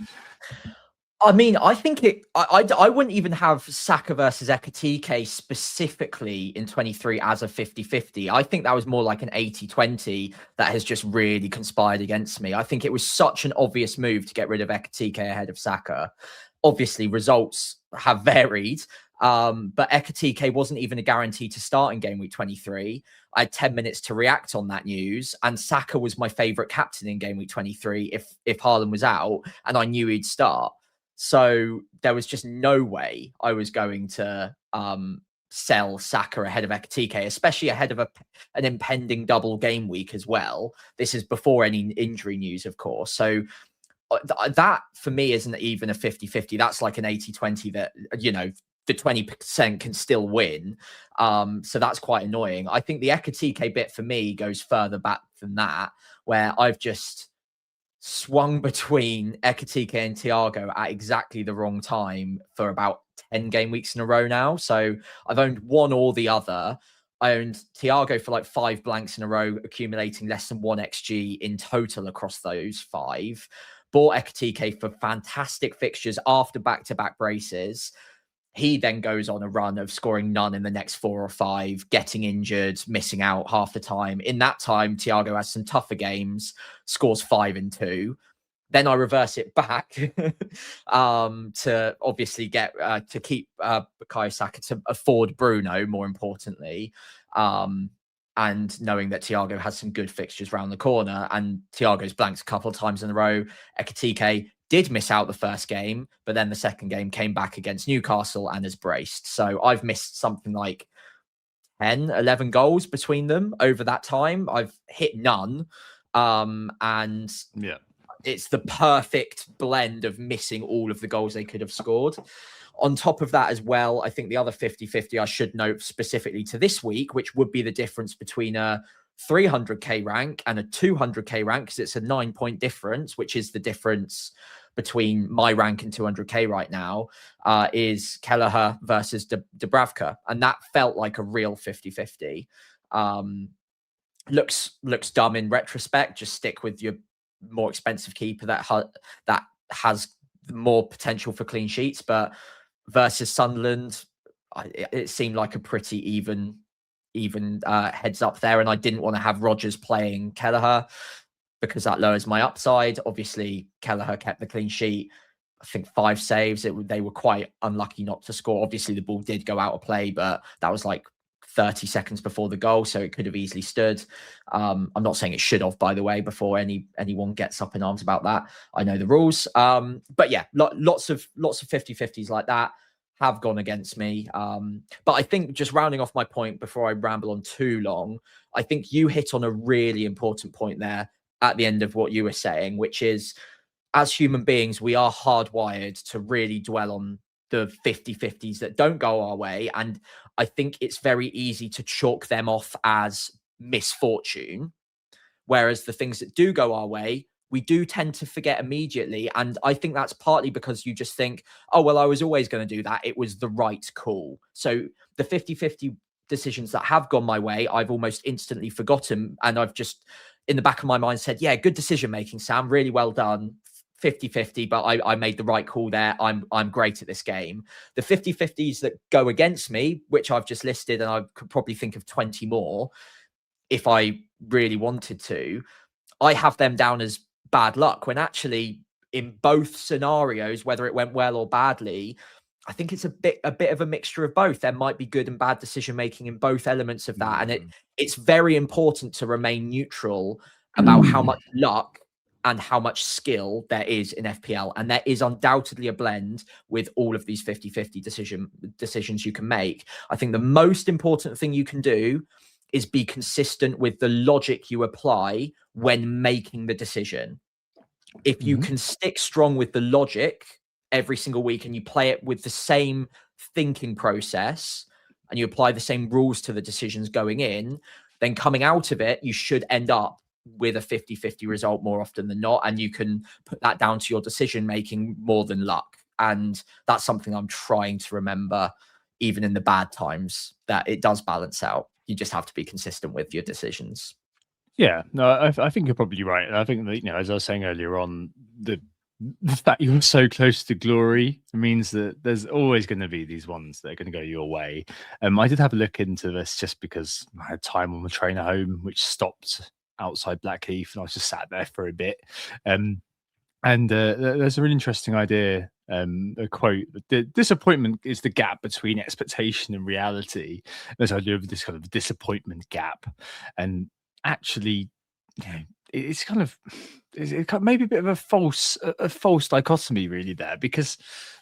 I mean, I think I wouldn't even have Saka versus Ekatike specifically in 23 as a 50-50. I think that was more like an 80-20 that has just really conspired against me. I think it was such an obvious move to get rid of Ekatike ahead of Saka. Obviously, results have varied. But Ekatike wasn't even a guarantee to start in game week 23. I had 10 minutes to react on that news, and Saka was my favourite captain in game week 23 if Haaland was out, and I knew he'd start. So there was just no way I was going to sell Saka ahead of Ekatike, especially ahead of an impending double game week as well. This is before any injury news, of course. So that for me isn't even a 50-50. That's like an 80-20 that, the 20% can still win. So that's quite annoying. I think the Ekatike bit for me goes further back than that, where I've just swung between Ekatike and Thiago at exactly the wrong time for about 10 game weeks in a row now. So I've owned one or the other. I owned Thiago for like 5 blanks in a row, accumulating less than 1 XG in total across those 5. Bought Ekatike for fantastic fixtures after back-to-back braces. He then goes on a run of scoring none in the next 4 or 5, getting injured, missing out half the time. In that time, Thiago has some tougher games, scores 5 and 2. Then I reverse it back to obviously get to keep Bukayo Saka, to afford Bruno, more importantly. And knowing that Thiago has some good fixtures round the corner, and Thiago's blanked a couple of times in a row. Ekitike did miss out the first game, but then the second game came back against Newcastle and has braced. So I've missed something like 10, 11 goals between them over that time. I've hit none. And yeah, it's the perfect blend of missing all of the goals they could have scored. On top of that as well, I think the other 50-50 I should note specifically to this week, which would be the difference between a 300k rank and a 200k rank, because it's a 9-point difference, which is the difference between my rank and 200k right now, is Kelleher versus Dubravka. And that felt like a real 50-50. Looks dumb in retrospect. Just stick with your more expensive keeper that has more potential for clean sheets. But versus Sunderland, it seemed like a pretty even heads up there. And I didn't want to have Rodgers playing Kelleher because that lowers my upside. Obviously, Kelleher kept the clean sheet. I think 5 saves. They were quite unlucky not to score. Obviously, the ball did go out of play, but that was like 30 seconds before the goal, so it could have easily stood. I'm not saying it should have, by the way, before anyone gets up in arms about that. I know the rules. But yeah, lots of 50-50s like that have gone against me. But I think, just rounding off my point before I ramble on too long, I think you hit on a really important point there at the end of what you were saying, which is, as human beings, we are hardwired to really dwell on the 50-50s that don't go our way. And I think it's very easy to chalk them off as misfortune. Whereas the things that do go our way, we do tend to forget immediately. And I think that's partly because you just think, oh, well, I was always going to do that. It was the right call. So the 50-50 decisions that have gone my way, I've almost instantly forgotten. And I've just, in the back of my mind, said, yeah, good decision making, Sam. Really well done. 50-50, but I made the right call there. I'm great at this game. The 50-50s that go against me, which I've just listed, and I could probably think of 20 more if I really wanted to, I have them down as bad luck, when actually in both scenarios, whether it went well or badly, I think it's a bit of a mixture of both. There might be good and bad decision making in both elements of that. And it's very important to remain neutral about how much luck and how much skill there is in FPL. And there is undoubtedly a blend with all of these 50-50 decisions you can make. I think the most important thing you can do is be consistent with the logic you apply when making the decision. If you can stick strong with the logic every single week, and you play it with the same thinking process, and you apply the same rules to the decisions going in, then coming out of it, you should end up with a 50-50 result more often than not. And you can put that down to your decision making more than luck. And that's something I'm trying to remember, even in the bad times, that it does balance out. You just have to be consistent with your decisions. Yeah, no, I think you're probably right. And I think that, as I was saying earlier on, the fact you're so close to glory means that there's always going to be these ones that are going to go your way. I did have a look into this just because I had time on the train home, which stopped outside Blackheath, and I was just sat there for a bit. And there's a really interesting idea, a quote: "The disappointment is the gap between expectation and reality." There's idea of this kind of disappointment gap, and actually, it's kind of maybe a bit of a false dichotomy really there, because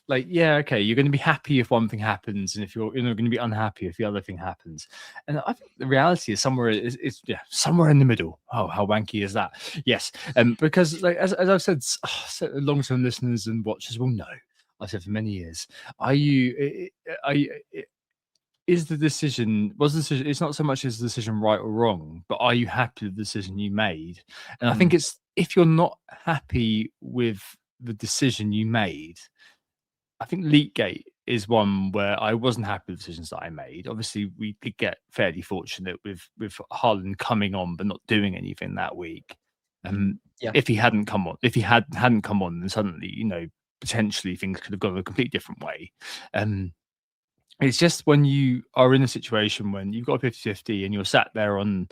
you're going to be happy if one thing happens, and if you're going to be unhappy if the other thing happens. And I think the reality is somewhere in the middle. Oh, how wanky is that? Yes, because as I've said, long-term listeners and watchers will know, I've said for many years, was the decision, it's not so much is the decision right or wrong, but are you happy with the decision you made? And I think it's, if you're not happy with the decision you made, I think Leakgate is one where I wasn't happy with the decisions that I made. Obviously, we did get fairly fortunate with Haaland coming on but not doing anything that week. If he hadn't come on, then suddenly, potentially things could have gone a completely different way. It's just when you are in a situation when you've got a 50-50 and you're sat there on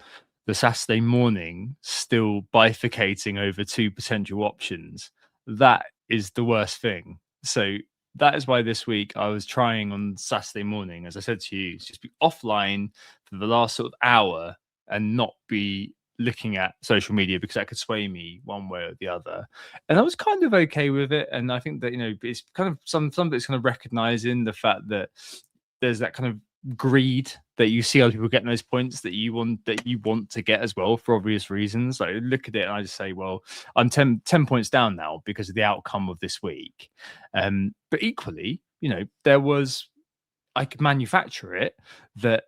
the Saturday morning still bifurcating over two potential options, that is the worst thing. So that is why this week I was trying on Saturday morning, as I said to you, just be offline for the last sort of hour and not be looking at social media, because that could sway me one way or the other. And I was kind of okay with it. And I think that, it's kind of some of it's kind of recognizing the fact that there's that kind of greed that you see other people getting those points that you want to get as well, for obvious reasons. Like, look at it and I just say, well, I'm 10 points down now because of the outcome of this week. But equally, I could manufacture it that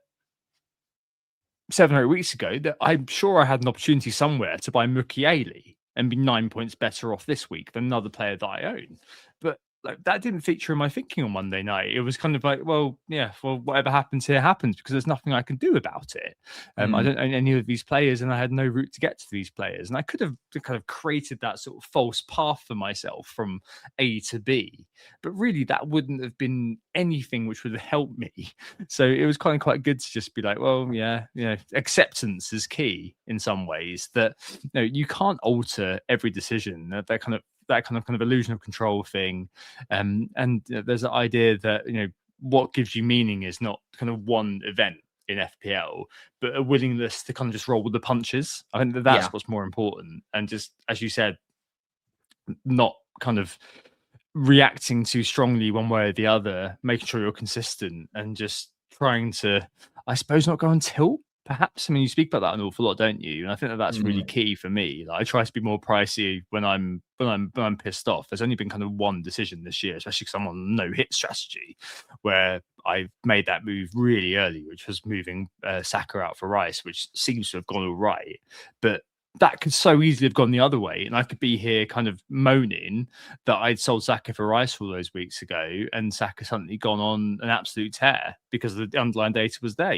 7 or 8 weeks ago that I'm sure I had an opportunity somewhere to buy Mukiele and be 9 points better off this week than another player that I own. But like, that didn't feature in my thinking on Monday night. It was kind of like, well, whatever happens here happens, because there's nothing I can do about it. I don't own any of these players, and I had no route to get to these players. And I could have kind of created that sort of false path for myself from A to B, but really that wouldn't have been anything which would have helped me. So it was kind of quite good to just be like, well, acceptance is key in some ways, that you can't alter every decision. That kind of illusion of control thing. And there's the idea that, what gives you meaning is not kind of one event in FPL, but a willingness to kind of just roll with the punches. I think that's what's more important. And just, as you said, not kind of reacting too strongly one way or the other, making sure you're consistent and just trying to, I suppose, not go on tilt. Perhaps. I mean, you speak about that an awful lot, don't you? And I think that's really key for me. Like, I try to be more pricey when I'm pissed off. There's only been kind of one decision this year, especially because I'm on no hit strategy, where I made that move really early, which was moving Saka out for Rice, which seems to have gone all right. But that could so easily have gone the other way, and I could be here kind of moaning that I'd sold Saka for Rice all those weeks ago, and Saka suddenly gone on an absolute tear because the underlying data was there,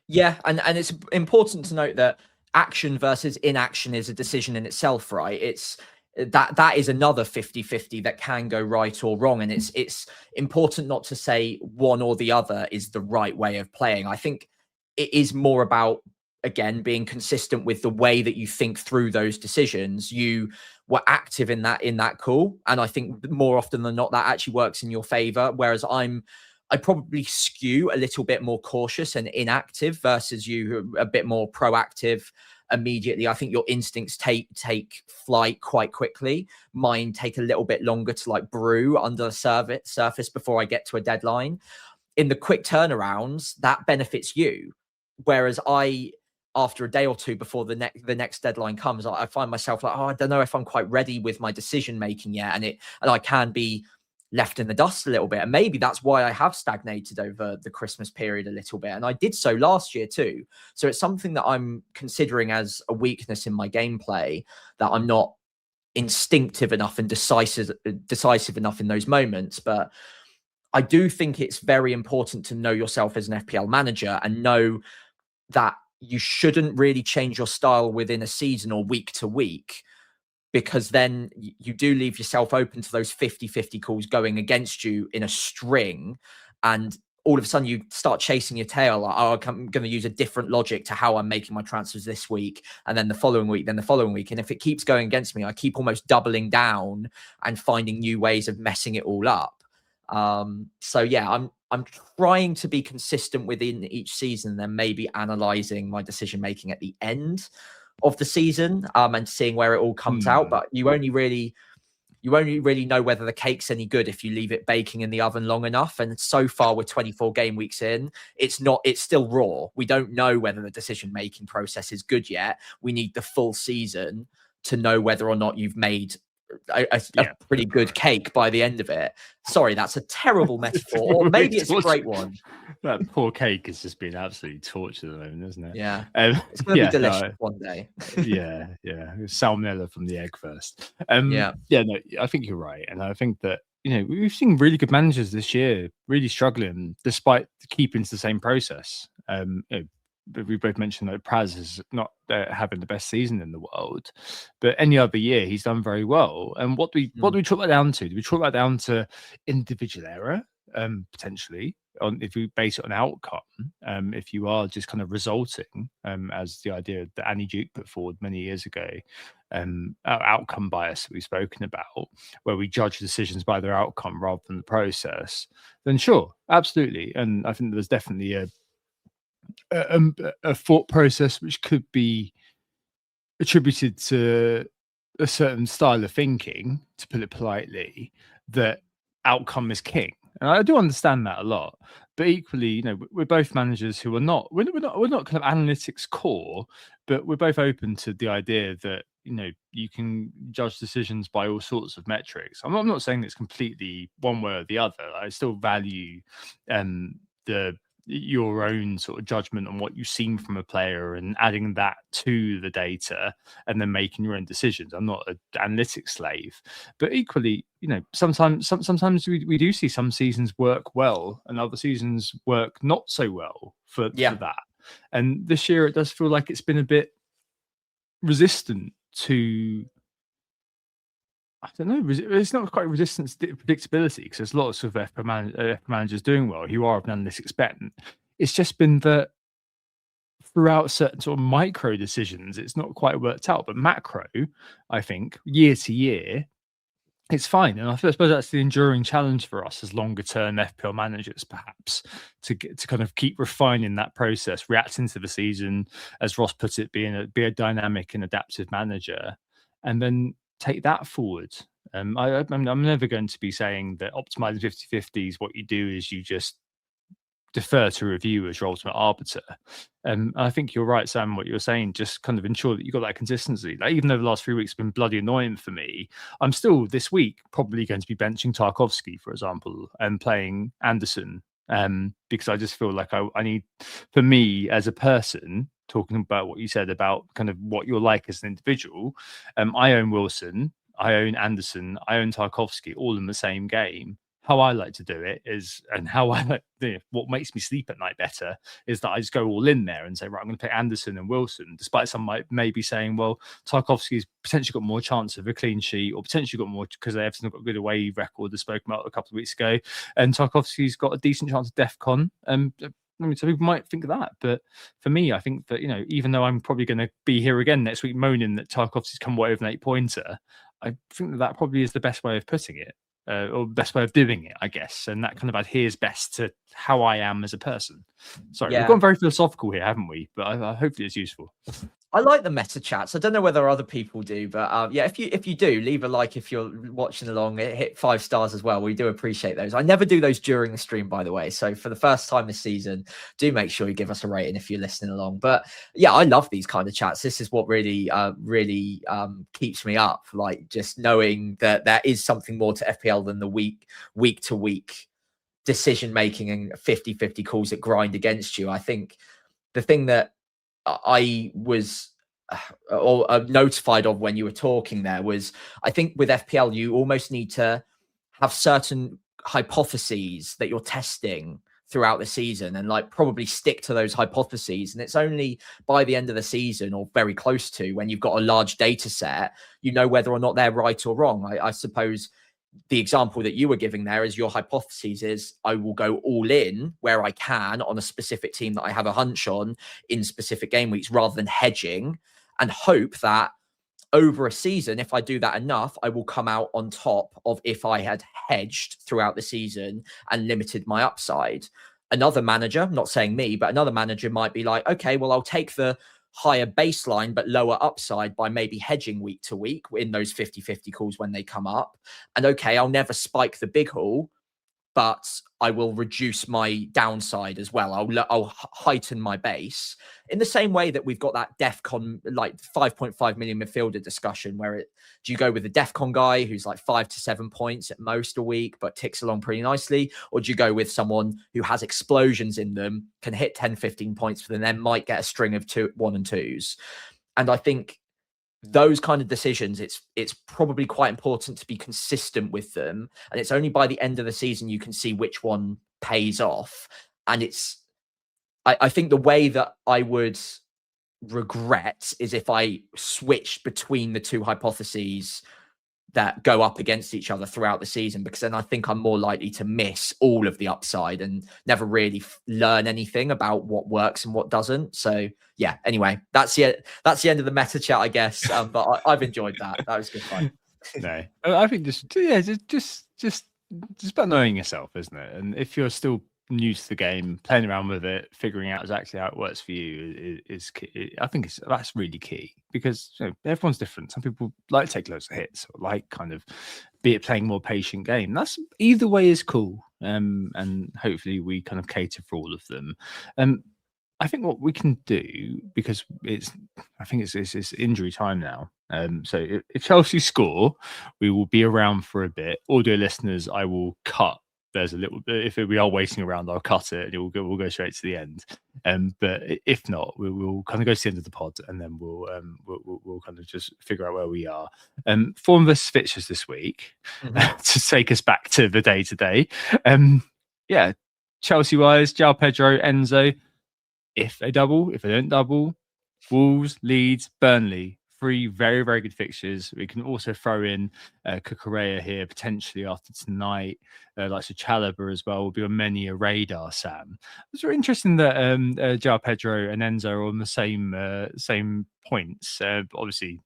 Yeah, and it's important to note that action versus inaction is a decision in itself, right? It's that is another 50-50 that can go right or wrong. And it's important not to say one or the other is the right way of playing. I think it is more about, again, being consistent with the way that you think through those decisions. You were active in that call, and I think more often than not that actually works in your favor, whereas I probably skew a little bit more cautious and inactive versus you, who are a bit more proactive immediately. I think your instincts take flight quite quickly. Mine take a little bit longer to like brew under the surface before I get to a deadline. In the quick turnarounds, that benefits you. Whereas after a day or two before the next deadline comes, I find myself like, I don't know if I'm quite ready with my decision making yet. And I can be left in the dust a little bit. And maybe that's why I have stagnated over the Christmas period a little bit. And I did so last year too. So it's something that I'm considering as a weakness in my gameplay, that I'm not instinctive enough and decisive enough in those moments. But I do think it's very important to know yourself as an FPL manager and know that you shouldn't really change your style within a season or week to week, because then you do leave yourself open to those 50-50 calls going against you in a string. And all of a sudden you start chasing your tail. Like, I'm going to use a different logic to how I'm making my transfers this week. And then the following week, then the following week. And if it keeps going against me, I keep almost doubling down and finding new ways of messing it all up. So yeah, I'm trying to be consistent within each season, and then maybe analyzing my decision making at the end of the season, and seeing where it all comes out. But you only really know whether the cake's any good if you leave it baking in the oven long enough. And so far, we're 24 game weeks in, it's still raw. We don't know whether the decision making process is good yet. We need the full season to know whether or not you've made a pretty good cake by the end of it. Sorry, that's a terrible metaphor, or maybe it's a great one. That poor cake has just been absolutely tortured at the moment, isn't it? Yeah, it's going to be delicious one day. yeah, salmonella from the egg first. No, I think you're right, and I think that we've seen really good managers this year really struggling despite keeping to the same process. We both mentioned that Praz is not having the best season in the world, but any other year he's done very well. And what do we chalk that down to? Do we chalk that down to individual error, potentially, if we base it on outcome? If you are just kind of resulting, as the idea that Annie Duke put forward many years ago, outcome bias that we've spoken about, where we judge decisions by their outcome rather than the process, then sure, absolutely. And I think there's definitely a thought process which could be attributed to a certain style of thinking, to put it politely, that outcome is king. And I do understand that a lot. But equally, we're both managers who are not we're not kind of analytics core, but we're both open to the idea that you can judge decisions by all sorts of metrics. I'm not saying it's completely one way or the other. I still value the your own sort of judgment on what you've seen from a player and adding that to the data and then making your own decisions. I'm not an analytics slave, but equally, sometimes we do see some seasons work well and other seasons work not so well for that. And this year it does feel like it's been a bit resistant to, I don't know, it's not quite resistance to predictability, because there's lots of FPL managers doing well who are of an analytics bent. It's just been that throughout certain sort of micro decisions, it's not quite worked out. But macro, I think, year to year, it's fine. And I suppose that's the enduring challenge for us as longer term FPL managers, perhaps, to kind of keep refining that process, reacting to the season, as Ross put it, be a dynamic and adaptive manager, and then take that forward. I'm never going to be saying that optimizing 50/50 is what you do is you just defer to review as your ultimate arbiter. I think you're right, Sam, what you're saying. Just kind of ensure that you've got that consistency. Like, even though the last 3 weeks have been bloody annoying for me, I'm still this week probably going to be benching Tarkovsky, for example, and playing Anderson, because I just feel like I need, for me as a person, talking about what you said about kind of what you're like as an individual, I own Wilson, I own Anderson, I own Tarkovsky, all in the same game. How I like to do it is, and how I like, what makes me sleep at night better is that I just go all in there and say, right, I'm going to pick Anderson and Wilson, despite some might be saying, well, Tarkovsky's potentially got more chance of a clean sheet, or potentially got more because they have got a good away record, as spoken about a couple of weeks ago, and Tarkovsky's got a decent chance of DEFCON. So people might think that, but for me, I think that, even though I'm probably going to be here again next week moaning that Tarkovsky's come away with an 8-pointer, I think that probably is the best way of putting it. Or best way of doing it, I guess, and that kind of adheres best to how I am as a person. Sorry, we've gone very philosophical here, haven't we? But I hopefully it's useful. I like the meta chats. I don't know whether other people do, but if you do, leave a like if you're watching along. Hit 5 stars as well. We do appreciate those. I never do those during the stream, by the way. So for the first time this season, do make sure you give us a rating if you're listening along. But yeah, I love these kind of chats. This is what really keeps me up. Like, just knowing that there is something more to FPL than the week to week decision making and 50/50 calls that grind against you. I think the thing that I was notified of when you were talking there was, I think with FPL, you almost need to have certain hypotheses that you're testing throughout the season, and like probably stick to those hypotheses. And it's only by the end of the season, or very close to, when you've got a large data set, whether or not they're right or wrong. I suppose the example that you were giving there is your hypothesis is, I will go all in where I can on a specific team that I have a hunch on in specific game weeks, rather than hedging, and hope that over a season, if I do that enough, I will come out on top of if I had hedged throughout the season and limited my upside. Another manager, not saying me, but another manager might be like, okay, well, I'll take the higher baseline but lower upside by maybe hedging week to week in those 50/50 calls when they come up. And okay, I'll never spike the big haul, but I will reduce my downside as well. I'll heighten my base in the same way that we've got that DEFCON, like 5.5 million midfielder discussion, where do you go with the DEFCON guy who's like 5 to 7 points at most a week, but ticks along pretty nicely? Or do you go with someone who has explosions in them, can hit 10, 15 points for them, then might get a string of 1 and 2s? And I think those kind of decisions, it's probably quite important to be consistent with them, and it's only by the end of the season you can see which one pays off. And I think the way that I would regret is if I switched between the two hypotheses that go up against each other throughout the season, because then I think I'm more likely to miss all of the upside and never really learn anything about what works and what doesn't. So yeah, anyway, that's the end of the meta chat, I guess. But I've enjoyed that. That was good fun. No, I think just about knowing yourself, isn't it? And if you're still new to the game, playing around with it, figuring out exactly how it works for you is key. I think that's really key, because everyone's different. Some people like to take loads of hits, or like kind of be it playing more patient game. That's either way is cool. And hopefully we kind of cater for all of them. I think what we can do, because I think it's injury time now. So if Chelsea score, we will be around for a bit. Audio listeners, I will cut. There's a little bit. If we are waiting around, I'll cut it, and we'll go straight to the end. But if not, we'll kind of go to the end of the pod, and then we'll kind of just figure out where we are. Form versus fixtures this week to take us back to the day to day. Yeah, Chelsea wise, João Pedro, Enzo. If they don't double, Wolves, Leeds, Burnley. 3 very, very good fixtures. We can also throw in Cucurella here potentially after tonight. Like Chalobah as well will be on many a radar, Sam. It's very interesting that João Pedro and Enzo are on the same points. Obviously,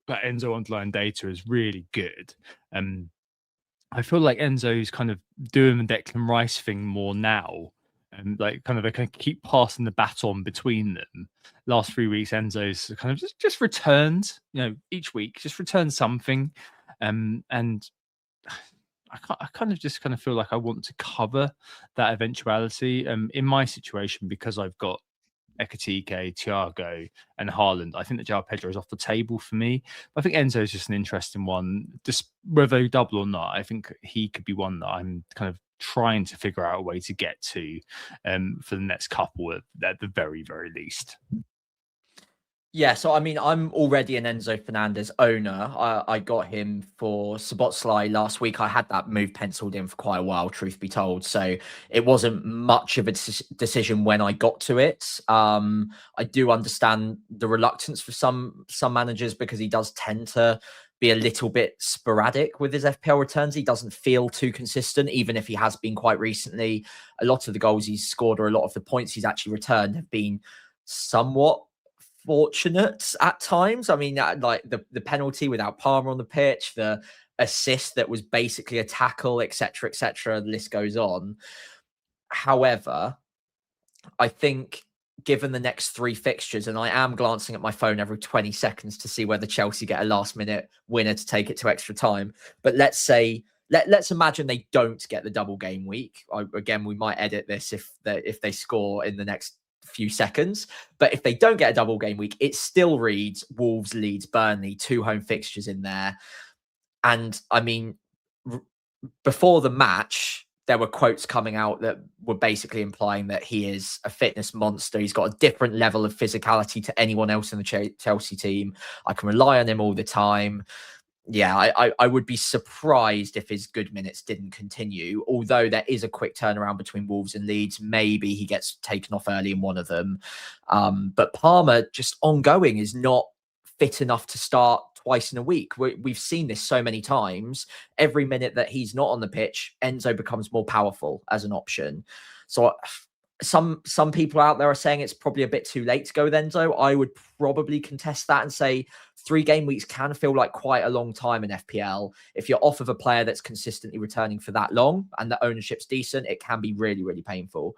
that Enzo underlying data is really good. I feel like Enzo's kind of doing the Declan Rice thing more now. And like kind of they can keep passing the baton between them. Last 3 weeks, Enzo's kind of just returned, each week, just returned something. And I kind of feel like I want to cover that eventuality. In my situation, because I've got Ekitike, Thiago, and Haaland, I think that João Pedro is off the table for me. But I think Enzo is just an interesting one. Just whether they double or not, I think he could be one that I'm kind of trying to figure out a way to get to for the next couple at the very, very least. Yeah, so I mean, I'm already an Enzo Fernandez owner. I got him for Szoboszlai last week. I had that move penciled in for quite a while, truth be told. So it wasn't much of a decision when I got to it. I do understand the reluctance for some managers, because he does tend to be a little bit sporadic with his FPL returns. He doesn't feel too consistent, even if he has been quite recently. A lot of the goals he's scored, or a lot of the points he's actually returned, have been somewhat fortunate at times. I mean, like the penalty without Palmer on the pitch, the assist that was basically a tackle, etc., etc. The list goes on. However, I think given the next 3 fixtures, and I am glancing at my phone every 20 seconds to see whether Chelsea get a last-minute winner to take it to extra time. But let's imagine they don't get the double game week. Again, we might edit this if they score in the next few seconds. But if they don't get a double game week, it still reads Wolves, Leeds, Burnley, 2 home fixtures in there. And I mean, before the match, there were quotes coming out that were basically implying that he is a fitness monster. He's got a different level of physicality to anyone else in the Chelsea team. I can rely on him all the time. Yeah, I would be surprised if his good minutes didn't continue, although there is a quick turnaround between Wolves and Leeds. Maybe he gets taken off early in one of them. But Palmer, just ongoing, is not fit enough to start twice in a week. We've seen this so many times. Every minute that he's not on the pitch, Enzo becomes more powerful as an option. So some people out there are saying it's probably a bit too late to go with Enzo. I would probably contest that and say 3 game weeks can feel like quite a long time in FPL. If you're off of a player that's consistently returning for that long and the ownership's decent, it can be really, really painful.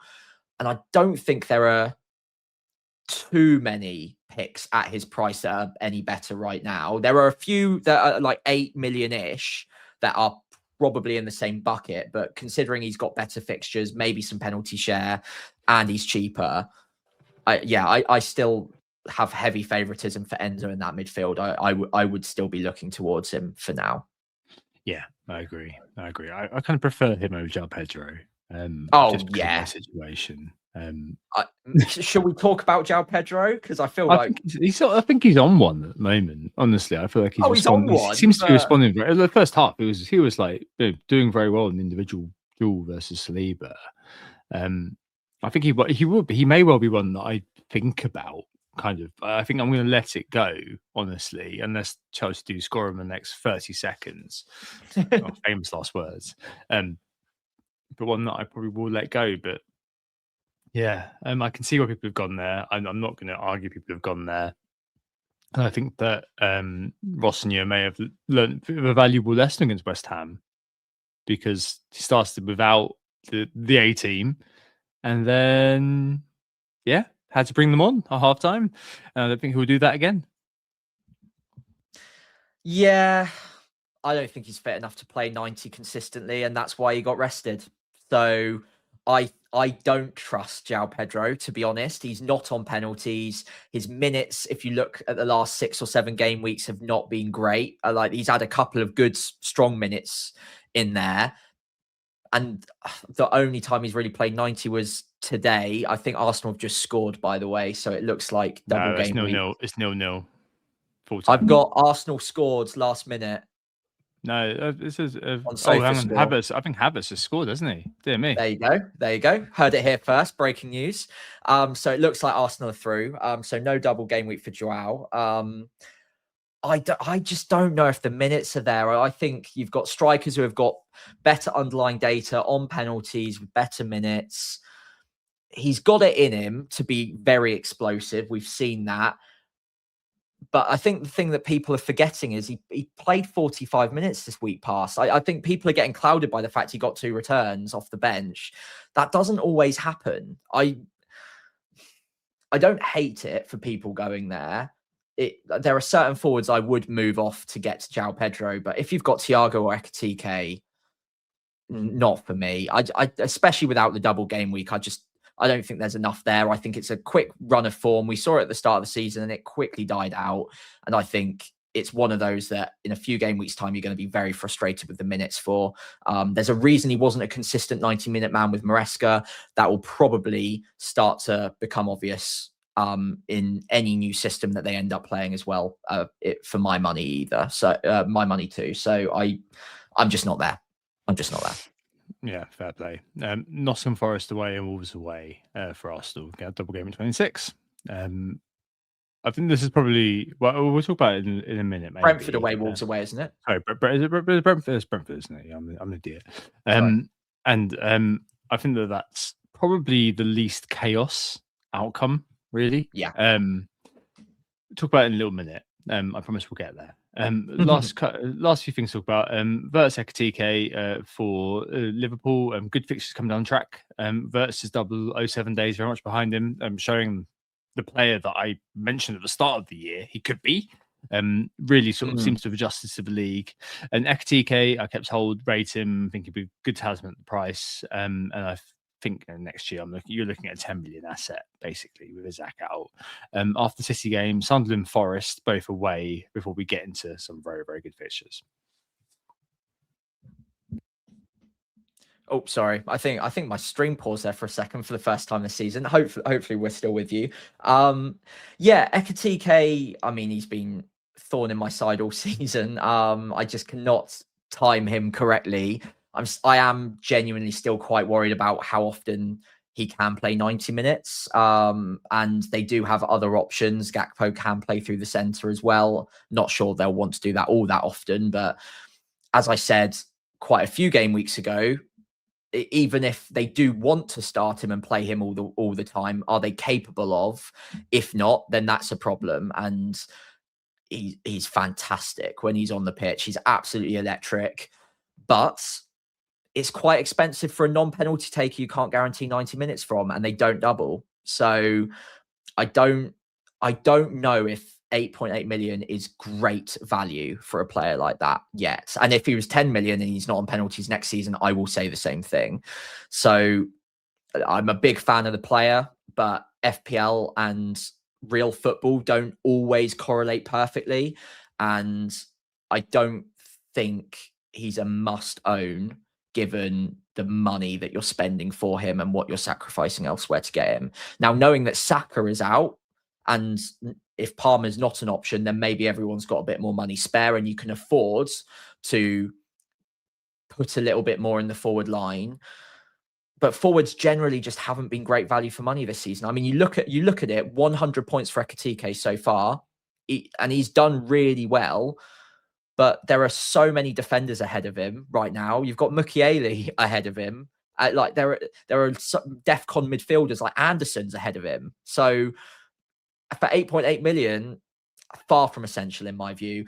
And I don't think there are too many picks at his price that are any better right now. There are a few that are like 8 million-ish that are probably in the same bucket, but considering he's got better fixtures, maybe some penalty share, and he's cheaper, I still have heavy favoritism for Enzo in that midfield. I would still be looking towards him for now. Yeah, I agree. I kind of prefer him over João Pedro. Situation. Shall we talk about João Pedro? Because I feel I think he's on one at the moment. Honestly, I feel like he's on one. He seems to be responding. The first half, he was like doing very well in the individual duel versus Saliba. I think he may well be one that I think about I think I'm going to let it go, honestly, unless Chelsea do score in the next 30 seconds. Famous last words. But one that I probably will let go. But yeah, I can see why people have gone there. I'm not going to argue people have gone there. And I think that Rossinier may have learned a bit of a valuable lesson against West Ham, because he started without the A team, and then had to bring them on at half time. And I don't think he'll do that again. Yeah, I don't think he's fit enough to play 90 consistently, and that's why he got rested. So I don't trust João Pedro, to be honest. He's not on penalties. His minutes, if you look at the last 6 or 7 game weeks, have not been great. Like, he's had a couple of good, strong minutes in there. And the only time he's really played 90 was today. I think Arsenal have just scored, by the way. So it looks like double game week. It's 0-0. I've got Arsenal scored last minute. No, this is on hang on, Havertz. I think Havertz has scored, hasn't he? Dear me. There you go. Heard it here first. Breaking news. So it looks like Arsenal are through. So no double game week for João. I just don't know if the minutes are there. I think you've got strikers who have got better underlying data on penalties with better minutes. He's got it in him to be very explosive. We've seen that. But I think the thing that people are forgetting is he played 45 minutes this week past. I think people are getting clouded by the fact he got 2 returns off the bench. That doesn't always happen. I don't hate it for people going there. There are certain forwards I would move off to get to João Pedro, but if you've got Thiago or Ekitike, not for me. I especially without the double game week, I don't think there's enough there. I think it's a quick run of form. We saw it at the start of the season and it quickly died out. And I think it's one of those that in a few game weeks' time, you're going to be very frustrated with the minutes for. There's a reason he wasn't a consistent 90-minute man with Maresca. That will probably start to become obvious in any new system that they end up playing as well, for my money either. So my money too. So I'm just not there. Yeah, fair play. Nottingham Forest away and Wolves away for Arsenal. Double game in 26. I think this is probably, well, we'll talk about it in a minute. Maybe. Brentford away, Wolves away, isn't it? Sorry, Brentford, isn't it? I'm an idiot. And I think that's probably the least chaos outcome, really. Yeah. Talk about it in a little minute. I promise we'll get there. Last few things to talk about. Verts Ekitike for Liverpool. Good fixtures coming down track. Verts is 007 days, very much behind him, showing the player that I mentioned at the start of the year he could be. Really sort of seems to have adjusted to the league. And Ekitike, I kept rate him, think he'd be a good talisman at the price. And I think next year you're looking at a 10 million asset basically with Isaac out. After the City game, Sunderland, Forest, both away before we get into some very, very good fixtures. Oh, sorry. I think my stream paused there for a second for the first time this season. Hopefully we're still with you. Ekitike, I mean, he's been thorn in my side all season. I just cannot time him correctly. I am genuinely still quite worried about how often he can play 90 minutes. And they do have other options. Gakpo can play through the centre as well. Not sure they'll want to do that all that often. But as I said quite a few game weeks ago, even if they do want to start him and play him all the time, are they capable of? If not, then that's a problem. And he's fantastic when he's on the pitch. He's absolutely electric. But it's quite expensive for a non-penalty taker you can't guarantee 90 minutes from, and they don't double. So I don't know if 8.8 million is great value for a player like that yet. And if he was 10 million and he's not on penalties next season, I will say the same thing. So I'm a big fan of the player, but FPL and real football don't always correlate perfectly. And I don't think he's a must own given the money that you're spending for him and what you're sacrificing elsewhere to get him. Now, knowing that Saka is out, and if Palmer's not an option, then maybe everyone's got a bit more money spare and you can afford to put a little bit more in the forward line. but forwards generally just haven't been great value for money this season. I mean, you look at it, 100 points for Ekitike so far, and he's done really well. But there are so many defenders ahead of him right now. You've got Mukiele ahead of him. Like there are some DEFCON midfielders like Anderson's ahead of him. So for 8.8 million, far from essential in my view.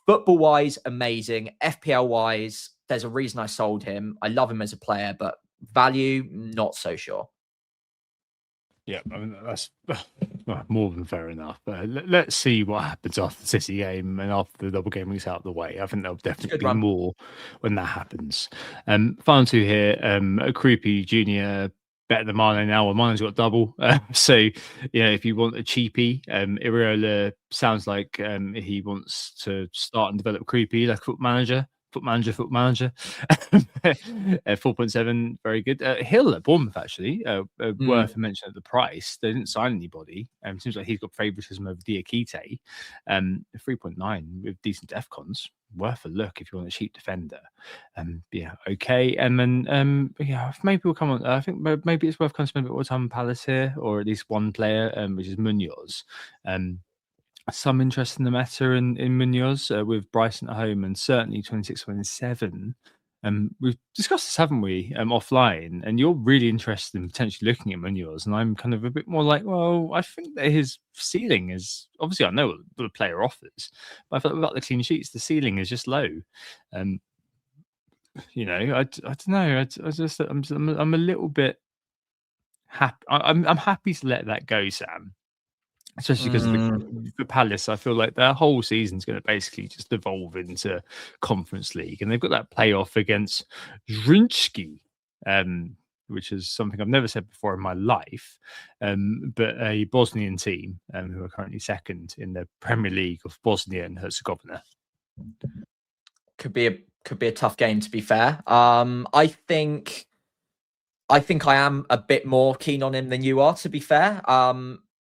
Football wise, amazing. FPL wise, there's a reason I sold him. I love him as a player, but value, not so sure. Yeah, I mean, that's more than fair enough. But let's see what happens after the City game and after the double game week's out of the way. I think there'll definitely be more when that happens. Final two here, a Creepy Junior better than Mane now. Well, Mane's got double. So, if you want a cheapie, Iriola sounds like he wants to start and develop Creepy like Foot Manager. 4.7, very good. Hill at Bournemouth, actually, worth a mention at the price. They didn't sign anybody. Seems like he's got favouritism over Diakite. 3.9 with decent DEFCONs. Worth a look if you want a cheap defender. Okay. And then, maybe we'll come on. I think maybe it's worth spending a bit more time on Palace here, or at least one player, which is Munoz. Some interest in the meta in Munoz with Bryson at home, and certainly 26-27. We've discussed this, haven't we, offline? And you're really interested in potentially looking at Munoz, and I'm kind of a bit more like, well, I think that his ceiling is obviously, I know what the player offers, but I feel like without the clean sheets, the ceiling is just low. I don't know. I'm a little bit happy. I'm happy to let that go, Sam. Especially because of the Palace, I feel like their whole season's going to basically just evolve into Conference League, and they've got that playoff against Zrinjski, which is something I've never said before in my life. But a Bosnian team who are currently second in the Premier League of Bosnia and Herzegovina. Could be a tough game, to be fair. I think I am a bit more keen on him than you are, to be fair.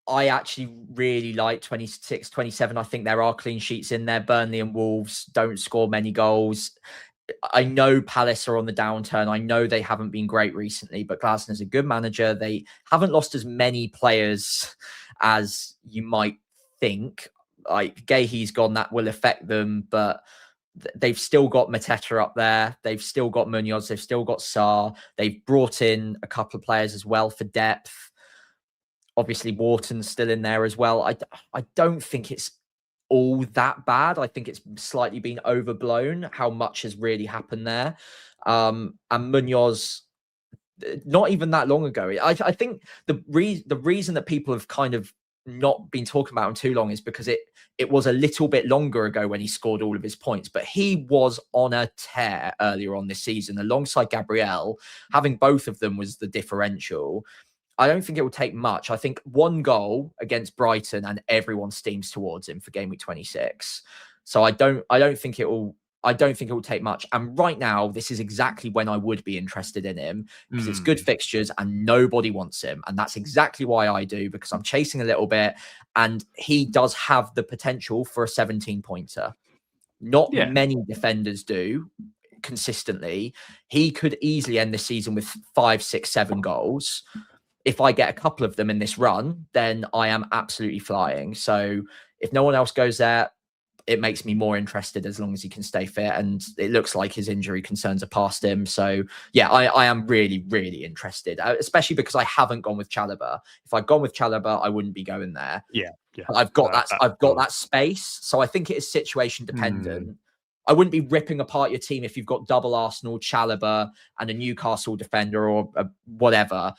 I actually really like 26, 27. I think there are clean sheets in there. Burnley and Wolves don't score many goals. I know Palace are on the downturn. I know they haven't been great recently, but Glasner's a good manager. They haven't lost as many players as you might think. Like Gahey's gone, that will affect them, but they've still got Mateta up there. They've still got Munoz. They've still got Sarr. They've brought in a couple of players as well for depth. Obviously, Wharton's still in there as well. I don't think it's all that bad. I think it's slightly been overblown how much has really happened there. And Munoz, not even that long ago. I think the reason that people have kind of not been talking about him too long is because it was a little bit longer ago when he scored all of his points, but he was on a tear earlier on this season alongside Gabriel. Having both of them was the differential. I don't think it will take much. I think one goal against Brighton and everyone steams towards him for game week 26. So I don't think it will take much. And right now, this is exactly when I would be interested in him, because it's good fixtures and nobody wants him. And that's exactly why I do, because I'm chasing a little bit, and he does have the potential for a 17-pointer. Not many defenders do consistently. He could easily end the season with 5, 6, 7 goals. If I get a couple of them in this run, then I am absolutely flying. So if no one else goes there, it makes me more interested as long as he can stay fit. And it looks like his injury concerns are past him. So yeah, I am really, really interested, especially because I haven't gone with Chalobah. If I'd gone with Chalobah, I wouldn't be going there. Yeah. I've got that space. So I think it is situation dependent. I wouldn't be ripping apart your team if you've got double Arsenal, Chalobah, and a Newcastle defender or whatever.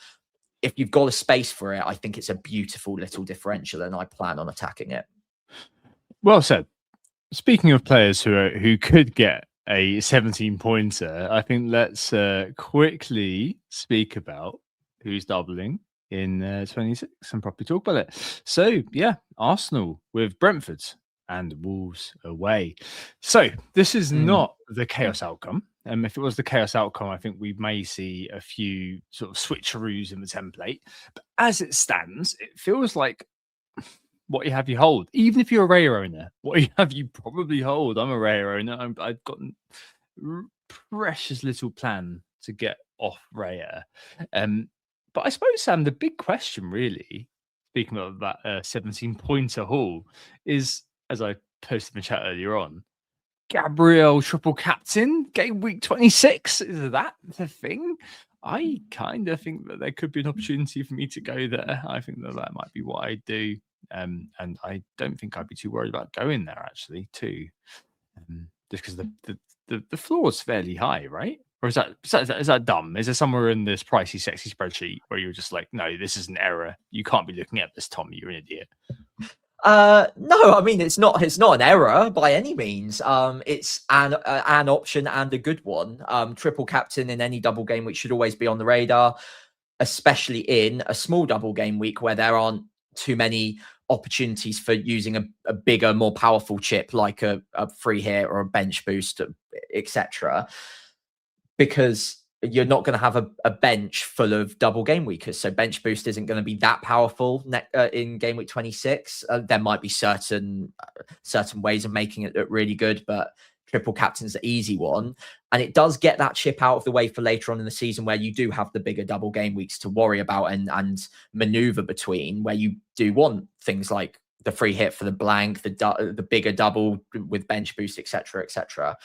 If you've got a space for it, I think it's a beautiful little differential, and I plan on attacking it. Well said. Speaking of players who could get a 17-pointer, I think let's quickly speak about who's doubling in 26 and properly talk about it. So, yeah, Arsenal with Brentford and Wolves away. So this is not the chaos outcome. If it was the chaos outcome, I think we may see a few sort of switcheroos in the template. But as it stands, it feels like what you have, you hold. Even if you're a Raya owner, what you have, you probably hold. I'm a Raya owner. I've got a precious little plan to get off Raya. But I suppose, Sam, the big question really, speaking of that 17-pointer haul, is, as I posted in the chat earlier on, Gabriel triple captain game week 26. Is that the thing? I kind of think that there could be an opportunity for me to go there. I think that that might be what I do. And I don't think I'd be too worried about going there actually too. Just because the floor is fairly high, right? Or is that dumb? Is there somewhere in this pricey, sexy spreadsheet where you're just like, no, this is an error. You can't be looking at this, Tom. You're an idiot. No, I mean it's not an error by any means. It's an option and a good one. Triple captain in any double game week should always be on the radar, especially in a small double game week where there aren't too many opportunities for using a bigger, more powerful chip like a free hit or a bench boost, etc. Because you're not going to have a bench full of double game weekers. So bench boost isn't going to be that powerful in game week 26. There might be certain ways of making it look really good, but triple captain's the easy one. And it does get that chip out of the way for later on in the season where you do have the bigger double game weeks to worry about and maneuver between, where you do want things like the free hit for the blank, the bigger double with bench boost, etc., etc.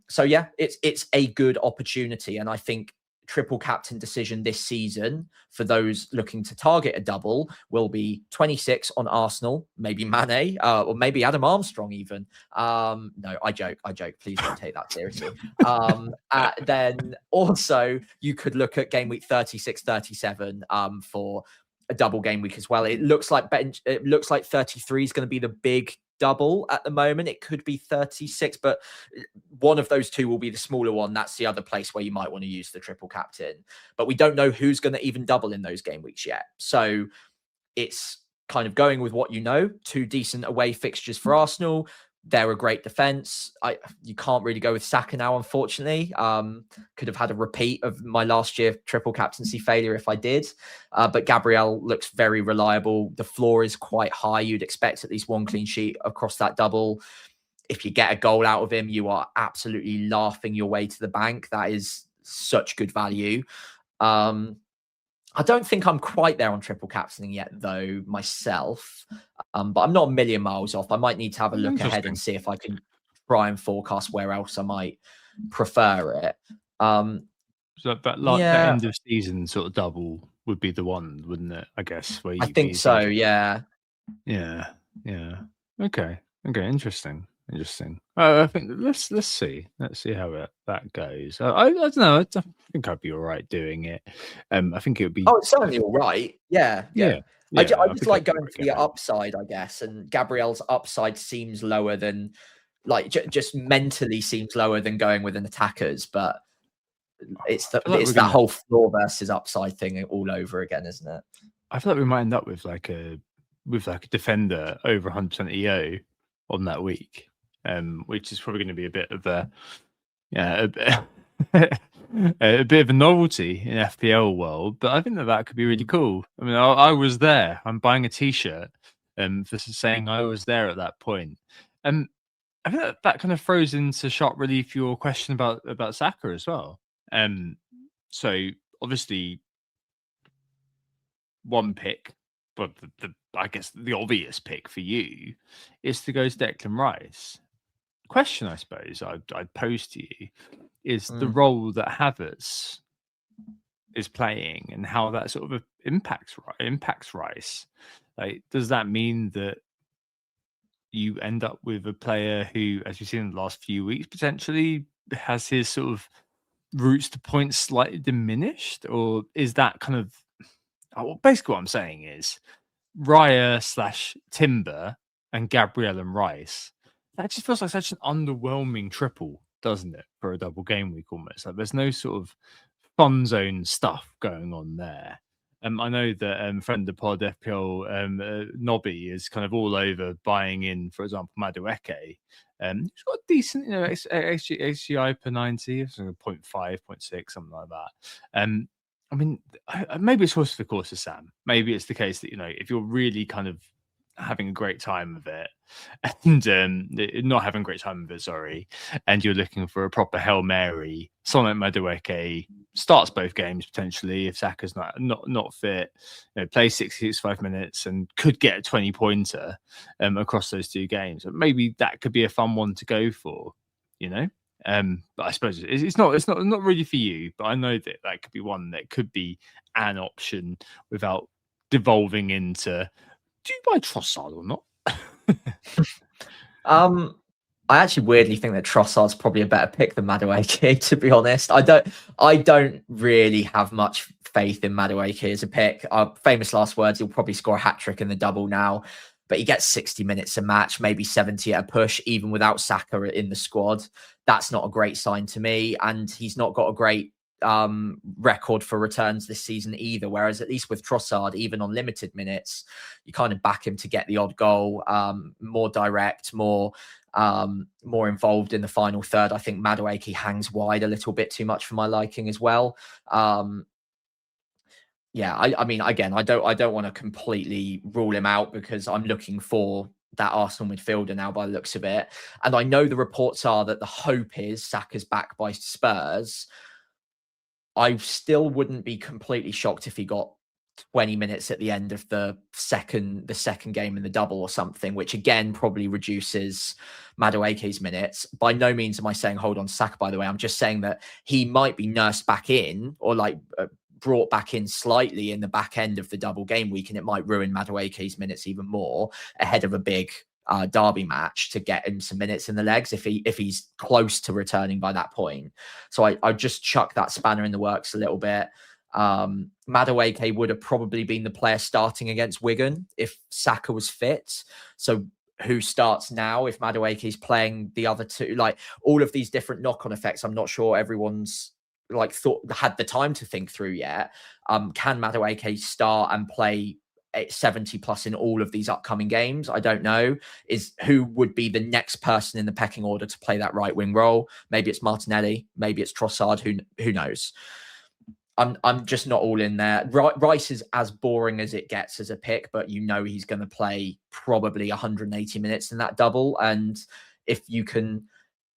So yeah, it's a good opportunity, and I think triple captain decision this season for those looking to target a double will be 26 on Arsenal, maybe Mane, or maybe Adam Armstrong even. No, I joke. Please don't take that seriously. Then also you could look at game week 36, 37 for a double game week as well. It looks like 33 is going to be the big double at the moment. It could be 36, but one of those two will be the smaller one. That's the other place where you might want to use the triple captain, but we don't know who's going to even double in those game weeks yet. So it's kind of going with what you know. Two decent away fixtures for Arsenal. They're a great defense. You can't really go with Saka now, unfortunately. Could have had a repeat of my last year triple captaincy failure if I did. But Gabriel looks very reliable. The floor is quite high. You'd expect at least one clean sheet across that double. If you get a goal out of him, you are absolutely laughing your way to the bank. That is such good value. I don't think I'm quite there on triple captaining yet, though, myself. But I'm not a million miles off. I might need to have a look ahead and see if I can try and forecast where else I might prefer it. So that end of season sort of double would be the one, wouldn't it? I guess. I think so. Yeah. Yeah. Okay. Interesting. I think let's see how that goes. I don't know. I think I'd be all right doing it. I think it would be. Oh, it's certainly all right. Yeah. I just like going for the upside, I guess. And Gabriel's upside seems lower than, just mentally seems lower than going with an attacker's. But it's that whole floor versus upside thing all over again, isn't it? I feel like we might end up with like a defender over 100% EO on that week. Which is probably going to be a bit of a bit of a novelty in FPL world, but I think that could be really cool. I mean, I was there. I'm buying a T-shirt, for saying I was there at that point. I think that kind of throws into sharp relief your question about Saka as well. So obviously, one pick, but I guess the obvious pick for you is to go to Declan Rice. Question, I suppose, I'd pose to you is the role that Havertz is playing and how that sort of impacts Rice. Like, does that mean that you end up with a player who, as we've seen in the last few weeks, potentially has his sort of routes to points slightly diminished, or is that kind of basically what I'm saying is Raya / Timber and Gabriel and Rice? That just feels like such an underwhelming triple, doesn't it, for a double game week almost? Like there's no sort of fun zone stuff going on there. I know that friend of the pod FPL Nobby is kind of all over buying in, for example, Madueke. He's got a decent, HGI per 90, 0.5, 0.6, something like that. I mean, maybe it's horse for courses, Sam. Maybe it's the case that, if you're really kind of having a great time of it, and not having a great time of it, sorry, and you're looking for a proper Hail Mary, someone like Madueke starts both games potentially if Saka's not fit, plays 65 minutes and could get a 20-pointer across those two games. Maybe that could be a fun one to go for, but I suppose it's not really for you. But I know that could be one that could be an option without devolving into, do you buy Trossard or not? I actually weirdly think that Trossard's probably a better pick than Madueke, to be honest. I don't really have much faith in Madueke as a pick. Famous last words, he'll probably score a hat-trick in the double now, but he gets 60 minutes a match, maybe 70 at a push, even without Saka in the squad. That's not a great sign to me, and he's not got a great record for returns this season either, whereas at least with Trossard, even on limited minutes, you kind of back him to get the odd goal, more direct, more involved in the final third. I think Madueke hangs wide a little bit too much for my liking as well. I mean, again, I don't want to completely rule him out because I'm looking for that Arsenal midfielder now by the looks of it. And I know the reports are that the hope is Saka's back by Spurs. I still wouldn't be completely shocked if he got 20 minutes at the end of the second game in the double or something, which again probably reduces Madueke's minutes. By no means am I saying hold on Saka, by the way. I'm just saying that he might be nursed back in or brought back in slightly in the back end of the double game week, and it might ruin Madueke's minutes even more ahead of a big derby match to get him some minutes in the legs if he's close to returning by that point. So I just chuck that spanner in the works a little bit. Madueke would have probably been the player starting against Wigan if Saka was fit. So who starts now if Madueke is playing the other two? All of these different knock-on effects, I'm not sure everyone's had the time to think through yet. Can Madueke start and play 70 plus in all of these upcoming games? I don't know. Who would be the next person in the pecking order to play that right wing role? Maybe it's Martinelli, maybe it's Trossard, who knows. I'm just not all in there. Rice is as boring as it gets as a pick, but he's going to play probably 180 minutes in that double. And if you can,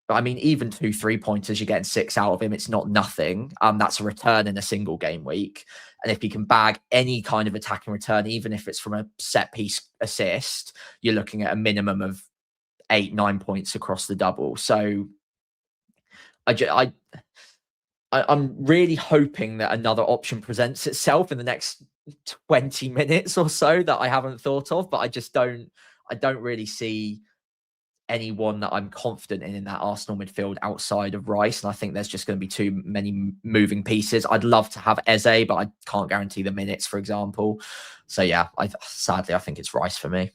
I mean, even 2 3-pointers, you're getting 6 out of him. It's not nothing. That's a return in a single game week. And if he can bag any kind of attacking return, even if it's from a set piece assist, you're looking at a minimum of 8-9 points across the double. So I'm really hoping that another option presents itself in the next 20 minutes or so that I haven't thought of, but I don't really see anyone that I'm confident in that Arsenal midfield outside of Rice. And I think there's just going to be too many moving pieces. I'd love to have Eze, but I can't guarantee the minutes, for example. So yeah, sadly, I think it's Rice for me.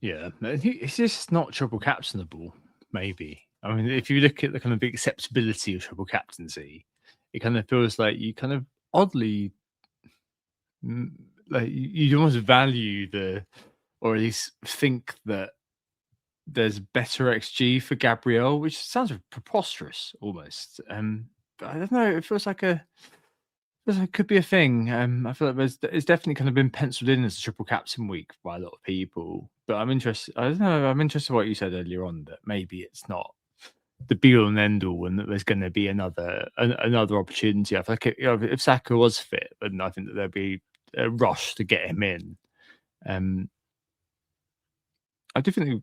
Yeah, it's just not triple captainable, maybe. I mean, if you look at the kind of acceptability of triple captaincy, it kind of feels like you kind of oddly, you almost value or at least think that there's better XG for Gabriel, which sounds preposterous almost. But I don't know. It feels like it could be a thing. I feel like it's definitely kind of been penciled in as a triple captain week by a lot of people. But I'm interested. I don't know. I'm interested in what you said earlier on, that maybe it's not the be all and end all, and that there's going to be another opportunity. I feel like if Saka was fit, then I think that there'd be a rush to get him in. I do think,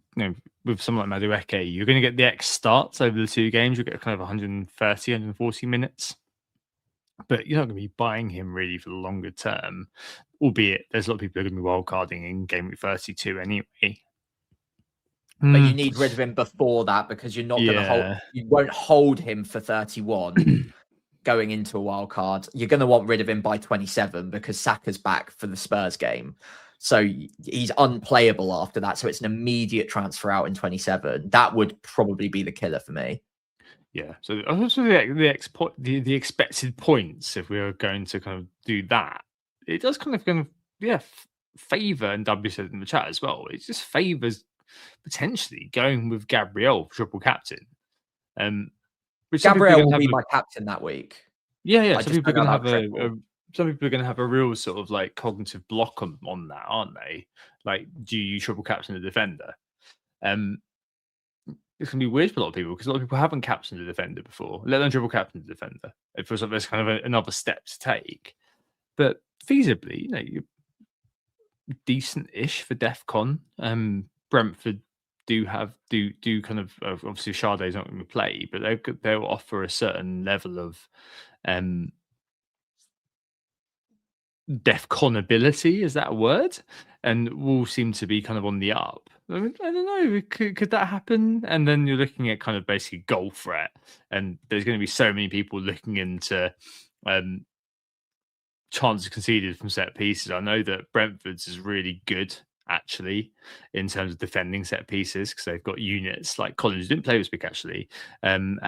with someone like Madueke, you're going to get the X starts over the 2 games. You'll get kind of 130, 140 minutes. But you're not going to be buying him really for the longer term, albeit there's a lot of people who are going to be wildcarding in game week 32 anyway. But you need rid of him before that because you're not going to you won't hold him for 31 going into a wild card. You're going to want rid of him by 27 because Saka's back for the Spurs game. So he's unplayable after that. So it's an immediate transfer out in 27. That would probably be the killer for me. Yeah. So also the expected points, if we were going to kind of do that, it does kind of favour, and W said in the chat as well, it just favours potentially going with Gabriel triple captain. Gabriel will be my captain that week. Yeah. So people are going to have some people are going to have a real sort of like cognitive block on that, aren't they? Like, do you triple captain a defender? It's going to be weird for a lot of people because a lot of people haven't captained a defender before, let alone triple captain a defender. It feels like there's kind of another step to take. But feasibly, you're decent-ish for DEF CON. Brentford do kind of obviously Sade's not going to play, but they'll offer a certain level of DEF CON ability. Is that a word? And will seem to be kind of on the up. I don't know. Could that happen? And then you're looking at kind of basically goal threat, and there's going to be so many people looking into chances conceded from set pieces. I know that Brentford's is really good actually in terms of defending set pieces because they've got units like Collins didn't play this week actually, and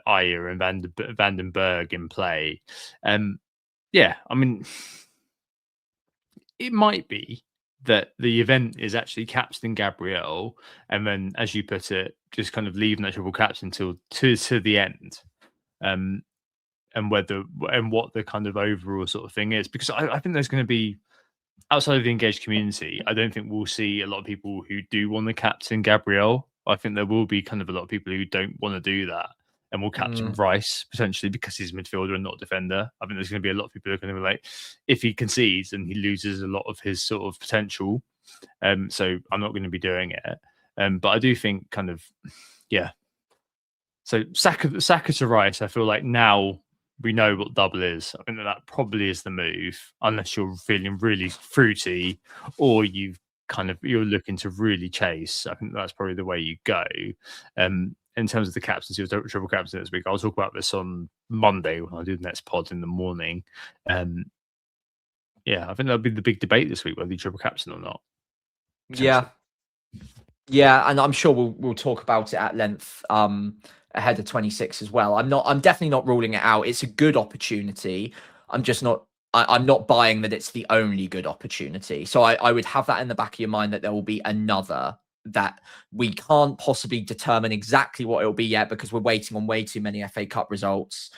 Ayer and Vandenberg in play. Yeah, I mean, it might be that the event is actually captain Gabriel, and then, as you put it, just kind of leaving that triple captain to the end, and what the kind of overall sort of thing is, because I think there's going to be, outside of the engaged community, I don't think we'll see a lot of people who do want to captain Gabriel. I think there will be kind of a lot of people who don't want to do that and will captain Rice potentially because he's a midfielder and not a defender. I think there's going to be a lot of people who are going to be like, if he concedes, and he loses a lot of his sort of potential. So I'm not going to be doing it. But I do think kind of, yeah. So Saka to Rice, I feel like now we know what double is. I think that probably is the move, unless you're feeling really fruity or you're looking to really chase. I think that's probably the way you go. In terms of the captaincy, triple captaincy this week, I'll talk about this on Monday when I do the next pod in the morning. Yeah, I think that'll be the big debate this week, whether you triple captain or not. Yeah, and I'm sure we'll talk about it at length ahead of 26 as well. I'm definitely not ruling it out. It's a good opportunity. I'm just not. I'm not buying that it's the only good opportunity. So I would have that in the back of your mind that there will be another that we can't possibly determine exactly what it will be yet because we're waiting on way too many FA Cup results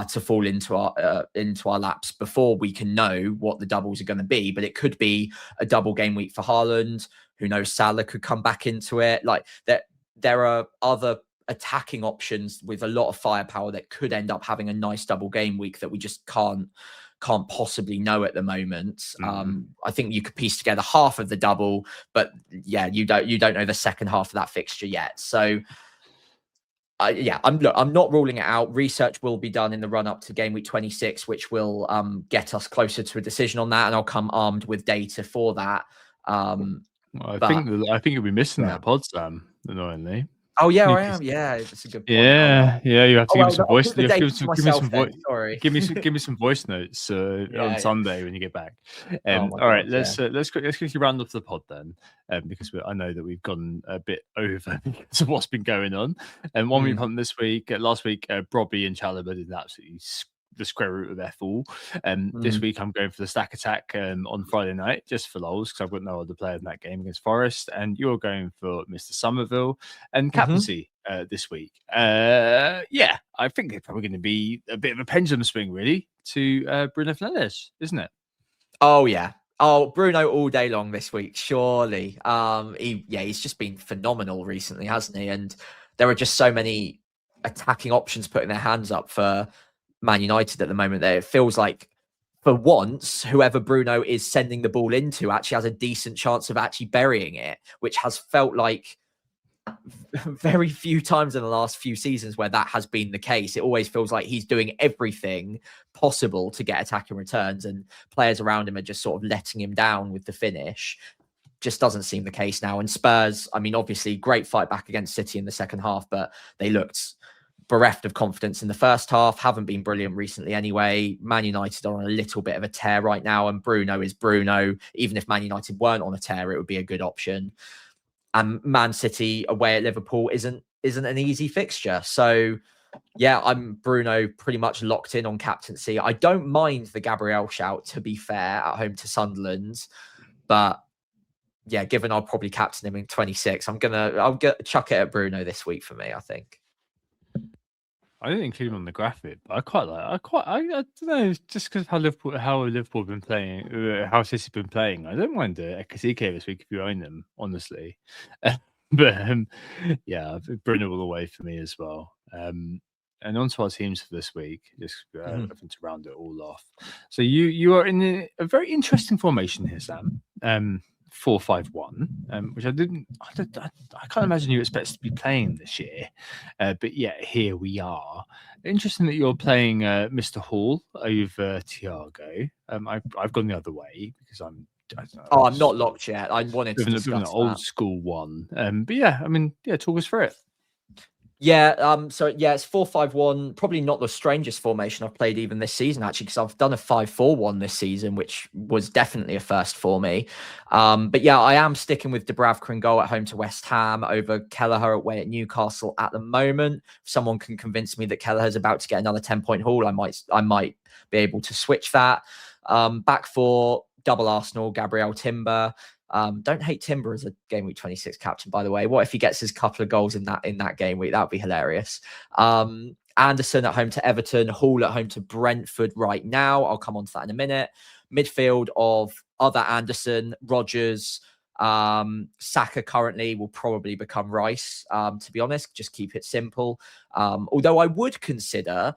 to fall into our laps before we can know what the doubles are going to be. But it could be a double game week for Haaland. Who knows? Salah could come back into it. Like there are other attacking options with a lot of firepower that could end up having a nice double game week that we just can't possibly know at the moment. I think you could piece together half of the double, but yeah, you don't know the second half of that fixture yet. So I'm not ruling it out. Research will be done in the run up to game week 26, which will get us closer to a decision on that, and I'll come armed with data for that. I think you'll be missing that pod, Sam, annoyingly. Oh yeah, I am. Yeah, it's a good point. Yeah. You have to give me some voice. Give me some voice notes on Sunday when you get back. All right, let's quickly round off the pod then, because I know that we've gone a bit over because of what's been going on. And one week on this week, last week, Brobby and Chalobah did absolutely the square root of F all. This week I'm going for the stack attack on Friday night just for lols because I've got no other player in that game against Forest, and you're going for Mr. Somerville and captaincy this week. I think they're probably going to be a bit of a pendulum swing really to Bruno Fernandes, isn't it? Oh yeah. Oh, Bruno all day long this week, surely. He's just been phenomenal recently, hasn't he? And there are just so many attacking options putting their hands up for Man United at the moment there. It feels like for once, whoever Bruno is sending the ball into actually has a decent chance of actually burying it, which has felt like very few times in the last few seasons where that has been the case. It always feels like he's doing everything possible to get attacking returns and players around him are just sort of letting him down with the finish. Just doesn't seem the case now. And Spurs, I mean, obviously great fight back against City in the second half, but they looked bereft of confidence in the first half, haven't been brilliant recently anyway. Man United are on a little bit of a tear right now, and Bruno is Bruno. Even if Man United weren't on a tear, it would be a good option. And Man City away at Liverpool isn't an easy fixture. So yeah, I'm Bruno pretty much locked in on captaincy. I don't mind the Gabriel shout, to be fair, at home to Sunderland, but yeah, given I'll probably captain him in 26, I'll chuck it at Bruno this week for me, I think. I didn't include him on the graphic, but I don't know, just because how Liverpool have been playing, how City's been playing. I don't mind Ekatike this week if you own them, honestly. But yeah, Bruno all the way for me as well. And on to our teams for this week, just Mhm. I think to round it all off. So you are in a very interesting formation here, Sam. 4-5-1, which I can't imagine you expect to be playing this year, but yeah, here we are. Interesting that you're playing Mr. Hall over Thiago. I've gone the other way because I don't know, Oh, I'm not locked yet. I wanted to bit of an discuss old that. school one. But yeah, I mean, yeah, talk us through it. Yeah, so yeah, it's 4-5-1. Probably not the strangest formation I've played even this season, actually, because I've done a 5-4-1 this season, which was definitely a first for me. But yeah, I am sticking with Dubravka and goal at home to West Ham over Kelleher away at Newcastle at the moment. If someone can convince me that Kelleher's about to get another 10-point haul, I might be able to switch that. Back for double Arsenal, Gabriel Timber. Don't hate Timber as a game week 26 captain, by the way. What if he gets his couple of goals in that game week? That would be hilarious. Anderson at home to Everton, Hall at home to Brentford right now. I'll come on to that in a minute. Midfield of other Anderson, Rodgers, Saka currently will probably become Rice, to be honest. Just keep it simple. Although I would consider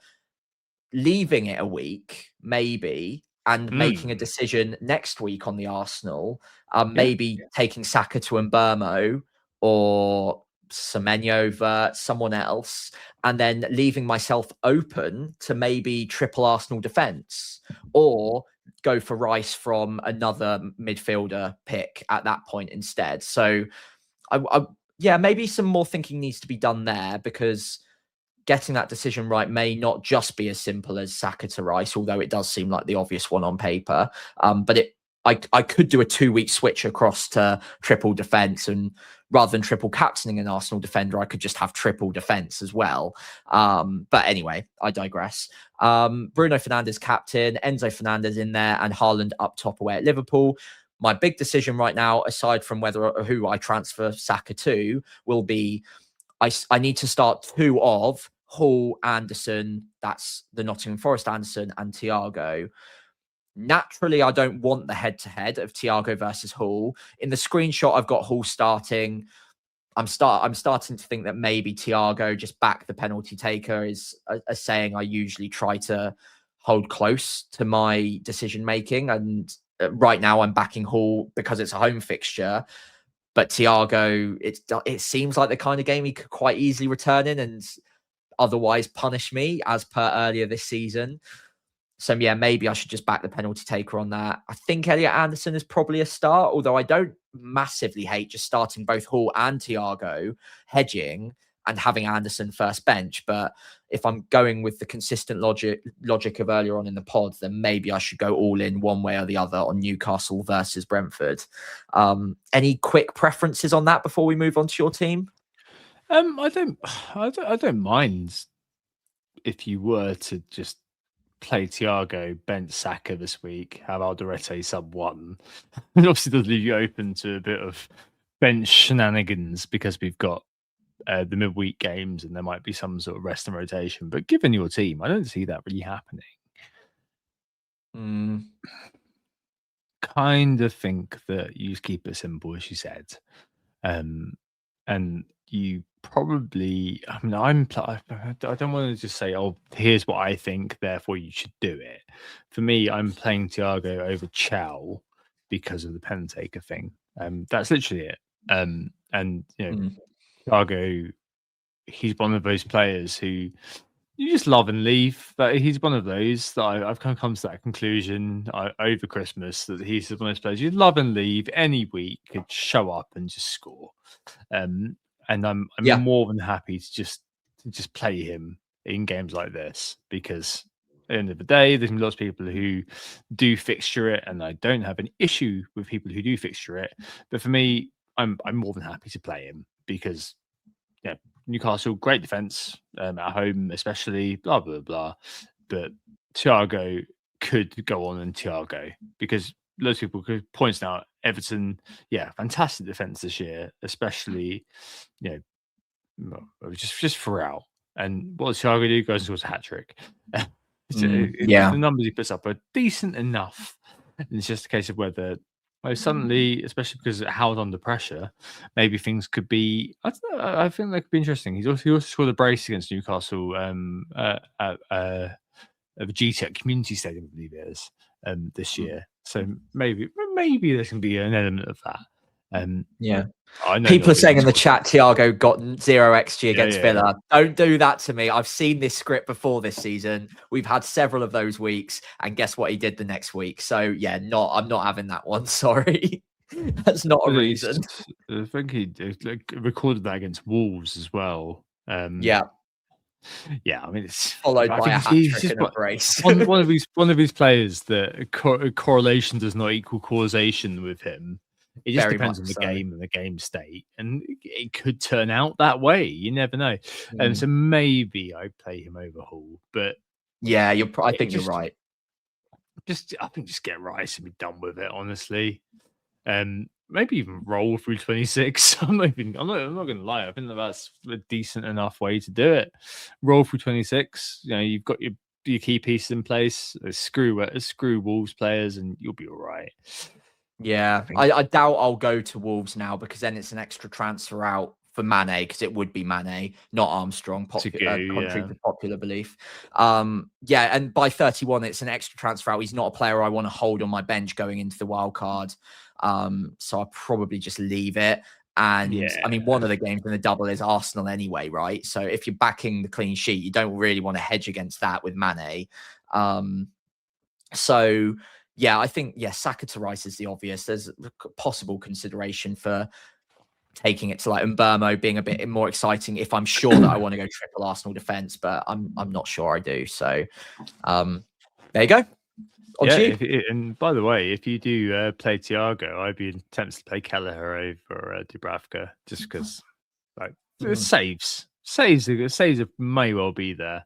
leaving it a week, maybe, and making a decision next week on the Arsenal, maybe taking Saka to Mbermo or Semenyo over someone else, and then leaving myself open to maybe triple Arsenal defence or go for Rice from another midfielder pick at that point instead. So, yeah, maybe some more thinking needs to be done there, because getting that decision right may not just be as simple as Saka to Rice, although it does seem like the obvious one on paper. But I could do a 2-week switch across to triple defence, and rather than triple captaining an Arsenal defender, I could just have triple defence as well. But anyway, I digress. Bruno Fernandes captain, Enzo Fernandez in there, and Haaland up top away at Liverpool. My big decision right now, aside from who I transfer Saka to, will be I need to start 2 of Hall, Anderson, that's the Nottingham Forest Anderson, and Thiago. Naturally, I don't want the head-to-head of Thiago versus Hall. In the screenshot, I've got Hall starting. I'm starting to think that maybe Thiago, just back the penalty taker, is a saying I usually try to hold close to my decision-making. And right now I'm backing Hall because it's a home fixture. But Thiago, it seems like the kind of game he could quite easily return in and otherwise punish me, as per earlier this season. So yeah, maybe I should just back the penalty taker on that. I think Elliot Anderson is probably a start, although I don't massively hate just starting both Hall and Thiago, hedging and having Anderson first bench. But if I'm going with the consistent logic of earlier on in the pod, then maybe I should go all in one way or the other on Newcastle versus Brentford. Any quick preferences on that before we move on to your team? I don't mind if you were to just play Thiago, bench Saka this week, have Alderete sub 1. It obviously does leave you open to a bit of bench shenanigans because we've got the midweek games and there might be some sort of rest and rotation. But given your team, I don't see that really happening. Kind of think that you just keep it simple, as you said. And you probably, I mean, I don't want to just say, oh, here's what I think, therefore you should do it. For me, I'm playing Thiago over Chow because of the pen taker thing. That's literally it. And you know, Thiago, he's one of those players who you just love and leave. But he's one of those that I've kind of come to that conclusion over Christmas, that he's one of those players you love and leave any week, could show up and just score. And I'm more than happy to just play him in games like this, because at the end of the day, there's lots of people who do fixture it, and I don't have an issue with people who do fixture it. But for me, I'm more than happy to play him because Newcastle, great defense at home, especially, blah, blah, blah. But Thiago could go on and Thiago, because loads of people could point out Everton, fantastic defense this year, especially, just throughout. And what does Thiago do? Goes towards a hat trick. Yeah. The numbers he puts up are decent enough. And it's just a case of whether suddenly, especially because it held under pressure, maybe things could be. I don't know, I think that could be interesting. He also scored a brace against Newcastle at the GTEC Community Stadium, I believe it is, this year. So maybe there can be an element of that. Yeah. I know People not are saying in the being chat, Thiago got 0 XG against yeah. Villa. Don't do that to me. I've seen this script before this season. We've had several of those weeks, and guess what he did the next week? So yeah, I'm not having that one. Sorry, that's not a reason. I think he recorded that against Wolves as well. Yeah, I mean, it's followed I by think a hat he's trick just and a brace. one of these players that correlation does not equal causation with him. It just Very depends on much the so. game and the game state, and it could turn out that way. You never know. Mm. So maybe I play him over Hall, but Yeah, I think you're right. I think just get Rice and be done with it. Honestly, maybe even roll through 26. I'm not going to lie. I think that's a decent enough way to do it. Roll through 26. You know, you've got your key pieces in place. Screw Wolves players, and you'll be all right. Yeah, I doubt I'll go to Wolves now because then it's an extra transfer out for Mane because it would be Mane, not Armstrong, contrary to popular belief. Yeah, and by 31, it's an extra transfer out. He's not a player I want to hold on my bench going into the wild card. So I'll probably just leave it. And I mean, one of the games in the double is Arsenal anyway, right? So if you're backing the clean sheet, you don't really want to hedge against that with Mane. So yeah, I think Saka to Rice is the obvious. There's a possible consideration for taking it to like Mbermo being a bit more exciting if I'm sure that I want to go triple Arsenal defense, but I'm not sure I do. So there you go. And by the way, if you do play Thiago, I'd be tempted to play Kelleher over Dubravka just because like saves may well be there.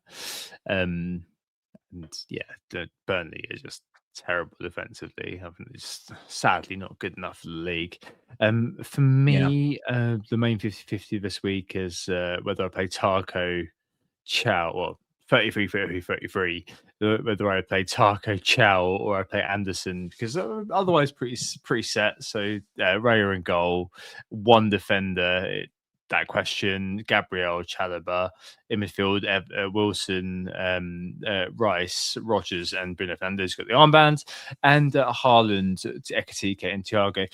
And Burnley is just terrible defensively. I think it's sadly not good enough for the league. For me, the main 50-50 this week is whether I play Tarko, Chow, or 33, whether I play Tarko, Chow, or I play Anderson, because otherwise pretty set. So Raya in goal, one defender. That question, Gabriel, Chalobah, in midfield, Wilson, Rice, Rogers, and Bruno Fernandes got the armbands, and Haaland, Ekatike, and Thiago.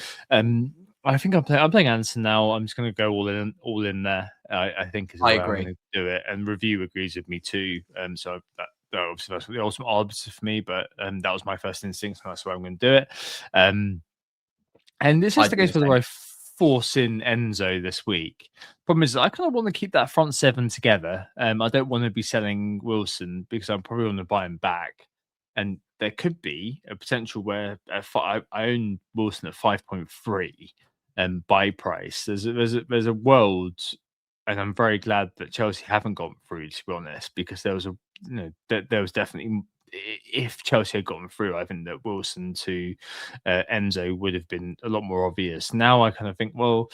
I think I'm playing Anderson now. I'm just going to go all in there. I think I agree. I'm going to do it, and Review agrees with me too. So that obviously that's the ultimate arbiter for me, but that was my first instinct, so that's why I'm going to do it. And this is the case whether I force in Enzo this week. Problem is, I kind of want to keep that front seven together. I don't want to be selling Wilson because I'm probably going to buy him back. And there could be a potential where I own Wilson at 5.3 buy price. There's a world, and I'm very glad that Chelsea haven't gone through, to be honest, because there was there was definitely, if Chelsea had gotten through, I think that Wilson to Enzo would have been a lot more obvious. Now I kind of think, well,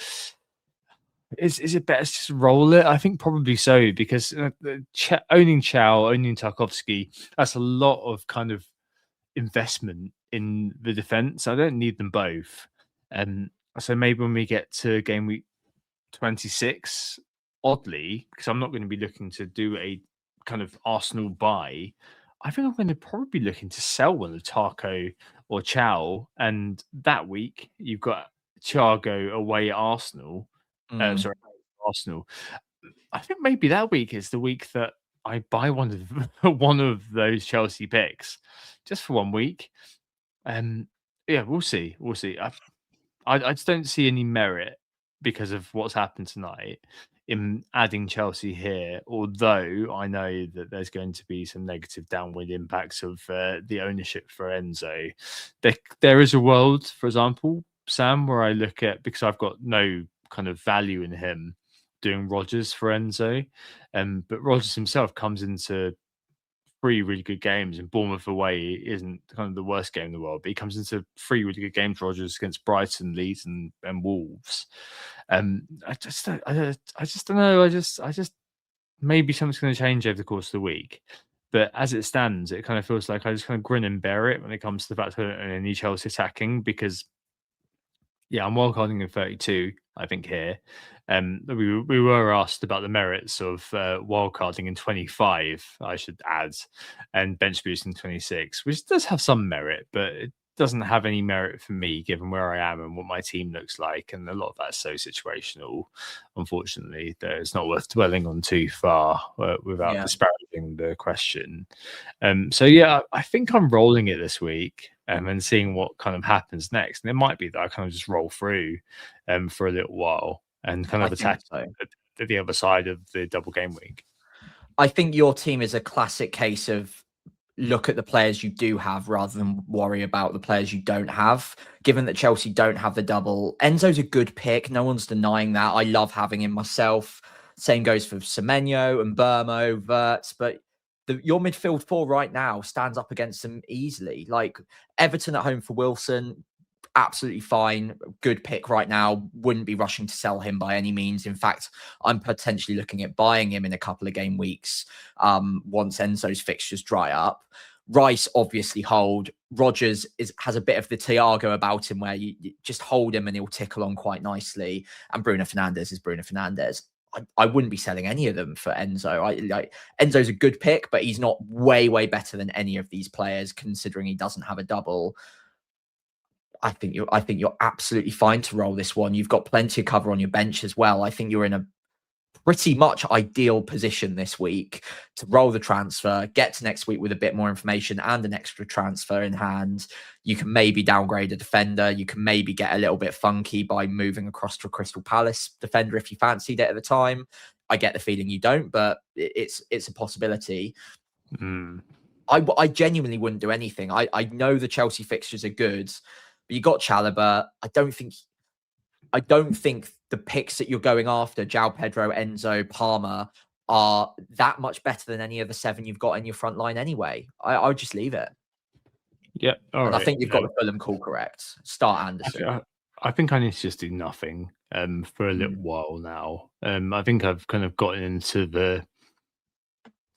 is it better to just roll it? I think probably so, because owning Chow, owning Tarkovsky, that's a lot of kind of investment in the defense. I don't need them both. So maybe when we get to game week 26, oddly, because I'm not going to be looking to do a kind of Arsenal buy, I think I'm going to probably be looking to sell one of Tarko or Chow. And that week, you've got Thiago away at Arsenal. Arsenal. I think maybe that week is the week that I buy one of those Chelsea picks just for 1 week. We'll see. I just don't see any merit because of what's happened tonight in adding Chelsea here, although I know that there's going to be some negative downwind impacts of the ownership for Enzo. There is a world, for example, Sam, where I look at, because I've got no kind of value in him, doing Rodgers for Enzo. But Rodgers himself comes into 3 really good games, and Bournemouth away isn't kind of the worst game in the world, but he comes into 3 really good games, Rodgers, against Brighton, Leeds, and Wolves. I just don't know. I just maybe something's going to change over the course of the week. But as it stands, it kind of feels like I just kind of grin and bear it when it comes to the fact that I need Chelsea attacking because, yeah, I'm wildcarding in 32, I think, here. We were asked about the merits of wildcarding in 25, I should add, and bench boosting 26, which does have some merit, but it doesn't have any merit for me given where I am and what my team looks like. And a lot of that's so situational, unfortunately, that it's not worth dwelling on too far without disparaging the question. So, yeah, I think I'm rolling it this week. And seeing what kind of happens next. And it might be that I kind of just roll through for a little while and kind of attack at the other side of the double game week. I think your team is a classic case of look at the players you do have rather than worry about the players you don't have. Given that Chelsea don't have the double, Enzo's a good pick. No one's denying that. I love having him myself. Same goes for Semenyo and Burmo, Wirtz, but your midfield four right now stands up against them easily. Like Everton at home for Wilson, absolutely fine. Good pick right now. Wouldn't be rushing to sell him by any means. In fact, I'm potentially looking at buying him in a couple of game weeks once Enzo's fixtures dry up. Rice obviously hold. Rodgers has a bit of the Thiago about him where you just hold him and he'll tick along quite nicely. And Bruno Fernandes is Bruno Fernandes. I wouldn't be selling any of them for Enzo. Enzo's a good pick, but he's not way better than any of these players, considering he doesn't have a double. I think you're absolutely fine to roll this one. You've got plenty of cover on your bench as well. I think you're in a pretty much ideal position this week to roll the transfer, get to next week with a bit more information and an extra transfer in hand. You can maybe downgrade a defender. You can maybe get a little bit funky by moving across to a Crystal Palace defender if you fancied it at the time. I get the feeling you don't, but it's a possibility. I genuinely wouldn't do anything. I know the Chelsea fixtures are good, but you got Chalobah. I don't think the picks that you're going after, João Pedro, Enzo, Palmer, are that much better than any of the 7 you've got in your front line anyway. I would just leave it. Yeah. All right. I think you've got the Fulham call correct. Start Anderson. I think I need to just do nothing for a little while now. I think I've kind of gotten into the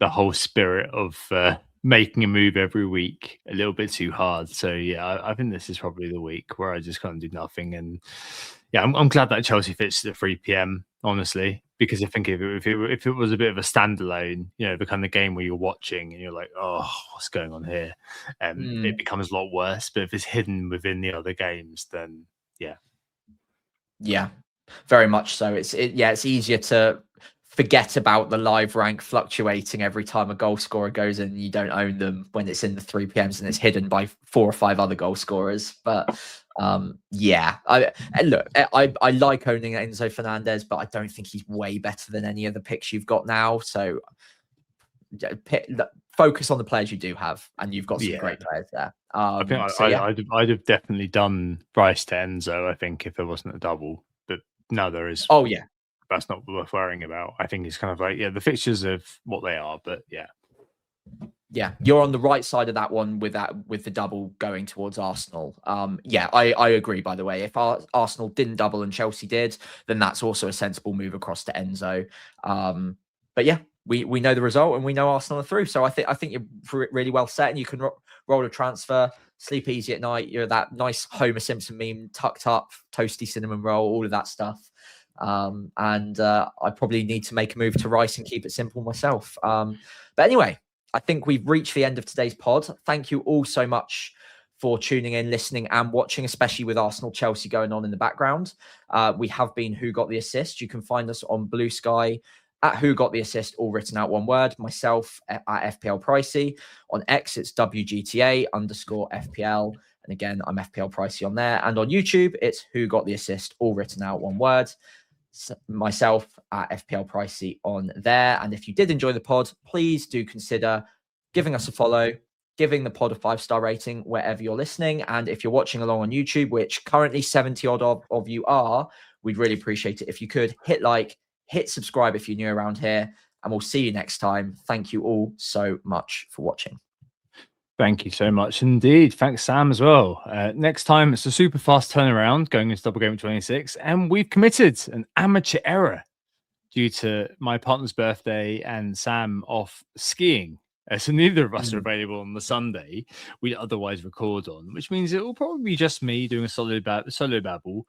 whole spirit of making a move every week a little bit too hard. So yeah, I think this is probably the week where I just kind of do nothing. And yeah, I'm glad that Chelsea fits at 3 p.m. honestly, because I think if it was a bit of a standalone, the kind of game where you're watching and you're like, oh, what's going on here? It becomes a lot worse. But if it's hidden within the other games, then yeah, very much so. It's easier to forget about the live rank fluctuating every time a goal scorer goes in and you don't own them when it's in the 3 p.m.s and it's hidden by 4 or 5 other goal scorers. But I like owning Enzo Fernandez, but I don't think he's way better than any of the picks you've got now. So focus on the players you do have, and you've got some great players there. I think I'd have definitely done Rice to Enzo, I think, if there wasn't a double. But now there is. Oh yeah. That's not worth worrying about. I think it's kind of like, the fixtures of what they are, but yeah, you're on the right side of that one with the double going towards Arsenal. I agree, by the way. If Arsenal didn't double and Chelsea did, then that's also a sensible move across to Enzo. But yeah, we know the result and we know Arsenal are through. So I think you're really well set, and you can roll a transfer, sleep easy at night. You're that nice Homer Simpson meme, tucked up, toasty cinnamon roll, all of that stuff. I probably need to make a move to Rice and keep it simple myself. But anyway, I think we've reached the end of today's pod. Thank you all so much for tuning in, listening and watching, especially with Arsenal Chelsea going on in the background. We have been Who Got the Assist. You can find us on Blue Sky at Who Got the Assist, all written out one word. Myself at FPL Pricey. On X, it's WGTA_FPL. And again, I'm FPL Pricey on there. And on YouTube, it's Who Got the Assist, all written out one word. Myself at FPL Pricey on there. And if you did enjoy the pod, please do consider giving us a follow, giving the pod a 5-star rating wherever you're listening. And if you're watching along on YouTube, which currently 70 odd of you are, we'd really appreciate it if you could hit like, hit subscribe if you're new around here, and we'll see you next time. Thank you all so much for watching. Thank you so much indeed. Thanks, Sam, as well. Next time, it's a super fast turnaround going into Double Game 26, and we've committed an amateur error due to my partner's birthday and Sam off skiing. So neither of us are available on the Sunday we'd otherwise record on, which means it will probably be just me doing a solo babble,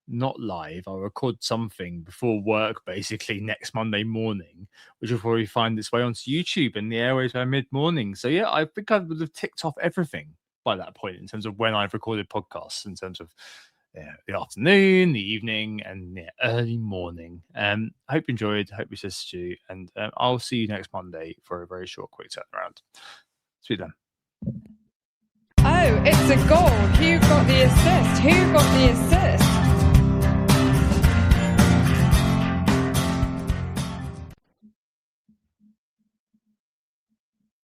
not live. I'll record something before work basically next Monday morning, which will probably find its way onto YouTube and the airways by mid-morning. So yeah, I think I would have ticked off everything by that point in terms of when I've recorded podcasts, in terms of the afternoon, the evening, and early morning. I hope you enjoyed. Hope you assisted you, and I'll see you next Monday for a very short, quick turnaround. See you then. Oh, it's a goal. Who got the assist?